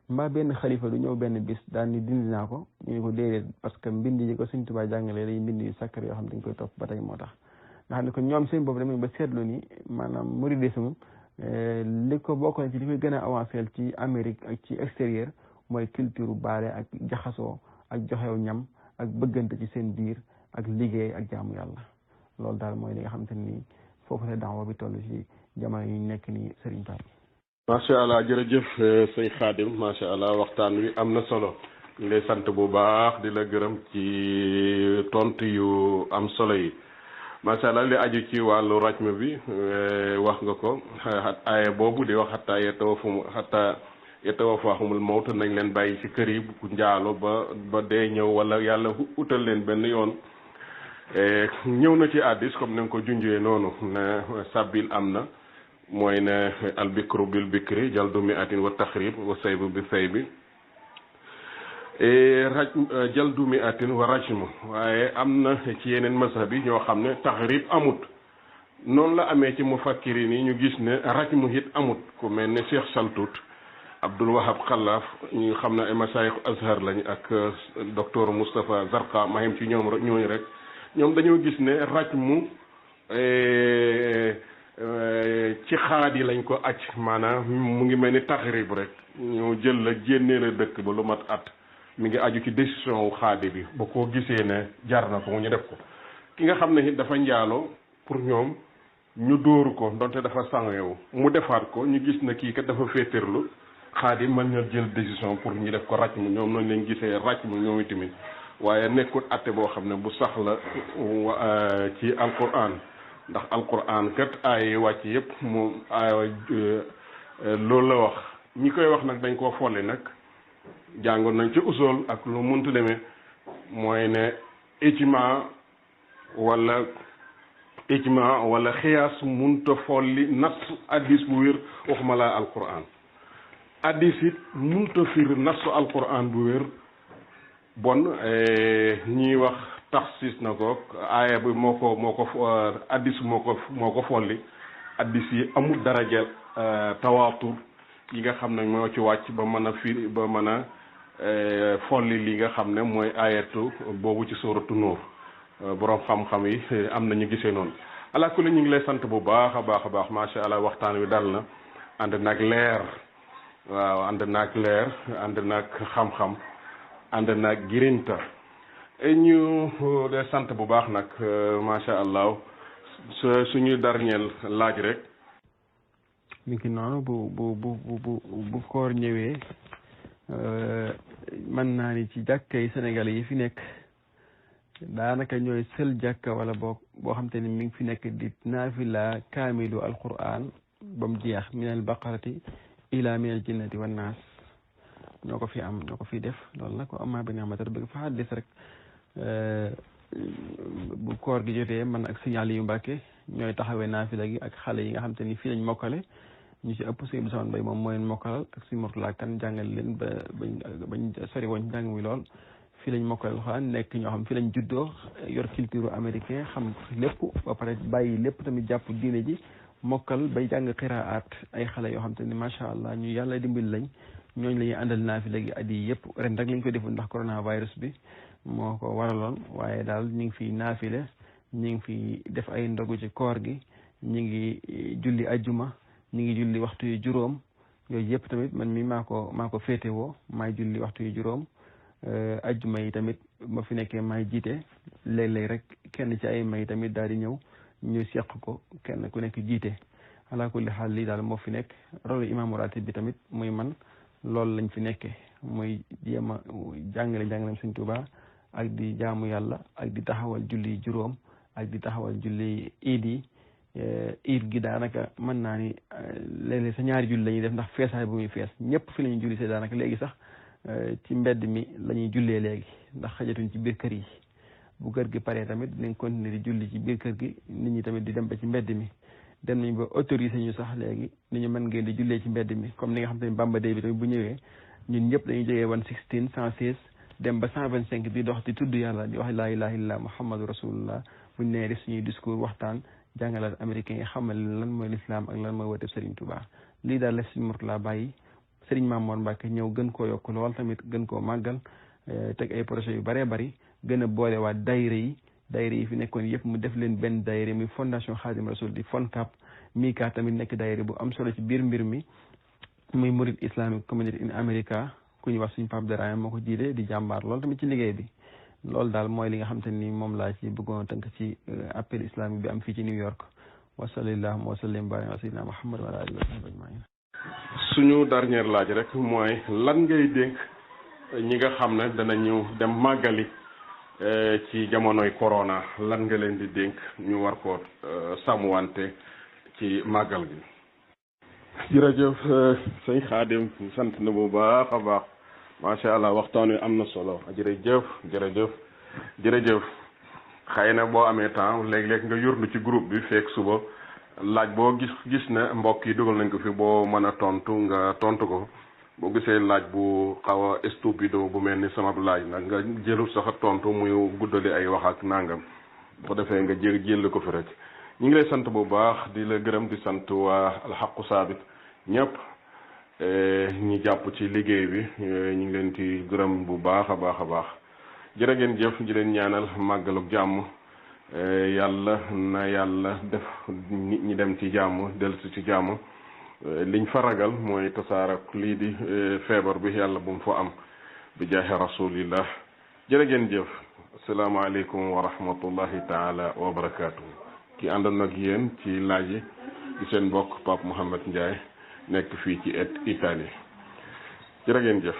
mbaa benn xalifa du ñëw benn bis daal ni dindi naa ko ñu ne ko déedéet parce que mbind yi ko sëñ Tuubaa jàngalee day mbind yu sakkar yoo xam dañ koy topp ba tey moo tax nga xam ne ko ñoom seen boobu demee ba seetlu ni maanaam mouridisme li ko bokk na ci li koy gën a avancé ci Amérique ak ci extérieur mooy culture baale ak jaxasoo ak joxew ñam ak bëggante ci seen biir ak liggéey ak jaamu yàlla loolu daal mooy li nga xamante ni foofu la daawa bi toll ci jamono yi nekk nii Serigne Pape. macha allah jërëjëf sëñ Xaadim macha allah waxtaan wi am na solo ñu lay sant bu baax di la gërëm ci tontu yu am solo yi macha allah li aju ci wàllu rajm bi wax nga ko aaya boobu di wax xataa yatawaffahumul mawt nañ leen bàyyi ci kër yi ku njaalo ba dee ñëw wala yàlla utal leen benn yoon ñëw na ci hadiis comme ni nga ko junjee noonu ne sàbbil am na mooy ne albikru bil bikri jaldu mi'atin wa taxrib wa saybu bi saybi jaldu mi'atin wa rajmu waaye am na ci yeneen mazhab yi ñoo xam ne taxrib amut noonu la amee ci mufakkiri yi ñu gis ne rajmu it amut ku mel ne Cheikh Saltut Abdul Wahab Xalaaf ñu xam ne ay masaayix Azhar lañ ak docteur Moustapha Zarqa mahim ci ñooñu rek ñoom dañoo gis ne rajmu ci xaad yi lañ ko aj maanaam mu ngi mel ni taxrib rek ñu jël la génnee la dëkk ba lu mat at mi ngi aju ci décision wu xaadi bi ba koo gisee ne jar na ko mu ñu def ko ki nga xam ne it dafa njaaloo pour ñoom ñu dóoru ko donte dafa sangewu mu defaat ko ñu gis na kii kat dafa féeterlu xaadi mën na jël décision pour ñu def ko rajmu ñoom noonu lañ gisee rajmu ñoom itamit waaye nekkul atte boo xam ne bu sax la ci alquran ndax alquran kat ay wàcc yëpp moom loolu la wax ñi koy wax nag dañ koo folli nag jàngoon nañ ci usul ak lu muntu demee mooy ne ijma wala xiyaas munta folli nas addis bu wér waxuma laa alquran addis it munta fir nasu alquran bu wér bon ñiy wax taxsis na ko aaya bi moo ko addis moo ko folli addis yi amul daraja tawaatur yi nga xam ne moo ci wàcc ba mën a firi ba mën a folli li nga xam ne mooy aayatu boobu ci suuratu Nuur borom xam-xam yi am na ñu gisee noonu ala kulli ñu ngi lay sant bu baax a baax macha allah waxtaan wi dal na ànd naag leer waaw ànd naag leer ànd naag xam-xam ànd naag girinta ñu de sant bu baax nag macha allah suñu dernier laaj rek. mi ngi noonu bu koor ñëwee mën naa ni ci jàkka yi Sénégalais yi fi nekk daanaka ñooy sël jàkka wala boo xam te ni mi ngi fi nekk di naafila kaamilu alquran ba mu jeex min al baqarati ila min al jinnati wan naas ñoo ko fi def loolu nag ko amma bi ni'mati rabbika fa haddis rek bu koor gi jotee man ak signal yu Mbàkke ñooy taxawee naafila gi ak xale yi nga xam te ni fii lañ mokkale ñu ci ëpp suñu bisawoon bay moom moo leen mokkalal ak suñu mortulaa kan jàngal leen bañ sori woon jàng mi lool fii lañ mokkalal alxuraan nekk ñoo xam fii lañ juddoo yor culture américain xam lépp ba pare bàyyi lépp tamit jàpp diine ji mokkal bay jàng qiraat ay xale yoo xam te ni macha allah ñu yàlla dimbali lañ ñooñu la ñuy àndal naafila gi at yi yëpp ren rek lañ ko defoon ndax coronavirus bi moo ko waraloon waaye daal ñu ngi fi naafile ñu ngi fi def ay ndogu ci koor gi ñu ngi julli ajjuma ñu ngi julli waxtu yu juróom yooyu yëpp tamit man mi maa ko féetewoo maay julli waxtu yu juróom ajjuma yi tamit ma fi nekkee maay jiite léeg-léeg rek kenn ci ay may tamit daal di ñëw ñu seq ko kenn ku nekk jiite ala kulli xaal lii daal moo fi nekk rôle imaamu ratib bi tamit muy man loolu lañ fi nekkee muy jéem a jàngale Sëñ Tuubaa ak di jaamu yàlla ak di taxawal julli juróom ak di taxawal julli iid yi iid gi daanaka mën naa ni léeg-léeg sa ñaari julli la ñuy def ndax feesaay bu muy fees ñëpp fi la ñuy julli see daanaka léegi sax ci mbedd mi la ñuy jullee léegi ndax xajatuñ ci biir kër yi bu kër gi paree tamit dinañ continuer di julli ci biir kër gi nit ñi tamit di dem ba ci mbedd mi dem nañ ba autorisé ñu sax léegi nit ñu mën ngeen di jullee ci mbedd mi comme ni nga xam te ne Bamba Day bi tamit bu ñëwee ñun ñëpp dañuy jógee 116 116 dem ba 125 di dox di tudd yàlla di wax laa ilaha illallah muhammadu rasulullah buñ nee def suñuy discours waxtaan jàngalaat américains yi xamal lan mooy l'islam ak lan mooy wooteeb Serigne Touba lii daal la Serigne Mourtala bàyyi Serigne Mamour Mbacke ñëw gën koo yokk lool tamit gën koo màggal teg ay projets yu bëree bëri gën a boolewaat daayira yi fi nekkoon yëpp mu def leen benn daayira mi fondation Khadim Rasoul di FONCAB Mika tamit nekk daayira bu am solo ci biir mbir mi muy Murid Islamic Community in America ku ñuy wax suñu Pape Daraame moo ko jiite di jàmbaar lool tamit ci liggéey bi loolu daal mooy li nga xam te ni moom laa ci bëggoon a tënk ci appel islamique bi am fii ci New York wa sallallahu wa sallim barik ala sayyidina Muhammad wa ala alihi wa sahbihi ajmain suñu dernière laaj rek mooy lan ngay dénk ñi nga xam ne danañu dem màggali ci jamonoy corona lan nga leen di dénk ñu war ko sàmmwante ci màggal gi. jërëjëf sëñ Xaadim sant na bu baax a baax macha allah waxtaan wi am na solo jërëjëf xëy na boo amee temps léeg-léeg nga yurlu ci groupe bi fekk suba laaj boo gis ne mbokk yi dugal nañ ko fi boo mën a tontu nga tontu ko boo gisee laaj bu xaw a stupido bu mel ni sama laaj nag nga jëlul sax tontu muy guddali ay wax ak nangam bu defee nga jël ko fi rek. ñu ngi lay sant bu baax di la gërëm di sant waa alxaqu saabit ñëpp ñi jàpp ci liggéey bi ñu ngi leen di gërëm bu baax a baax jërë ngeen jëf di leen ñaanal màggalug jàmm yàlla na yàlla def nit ñi dem ci jàmm dellusi ci jàmm liñ fa ragal mooy tasaarak lii di feebar bi yàlla bu mu fa am bi jaahi rasulillah jërë ngeen jëf asalaamaaleykum wa rahmatullahi taala wa barakaatu. ki àndoon ak yéen ci laaj yi di seen mbokk Pape Mouhamed Ndiaye nekk fii ci Italie jërë ngeen jëf.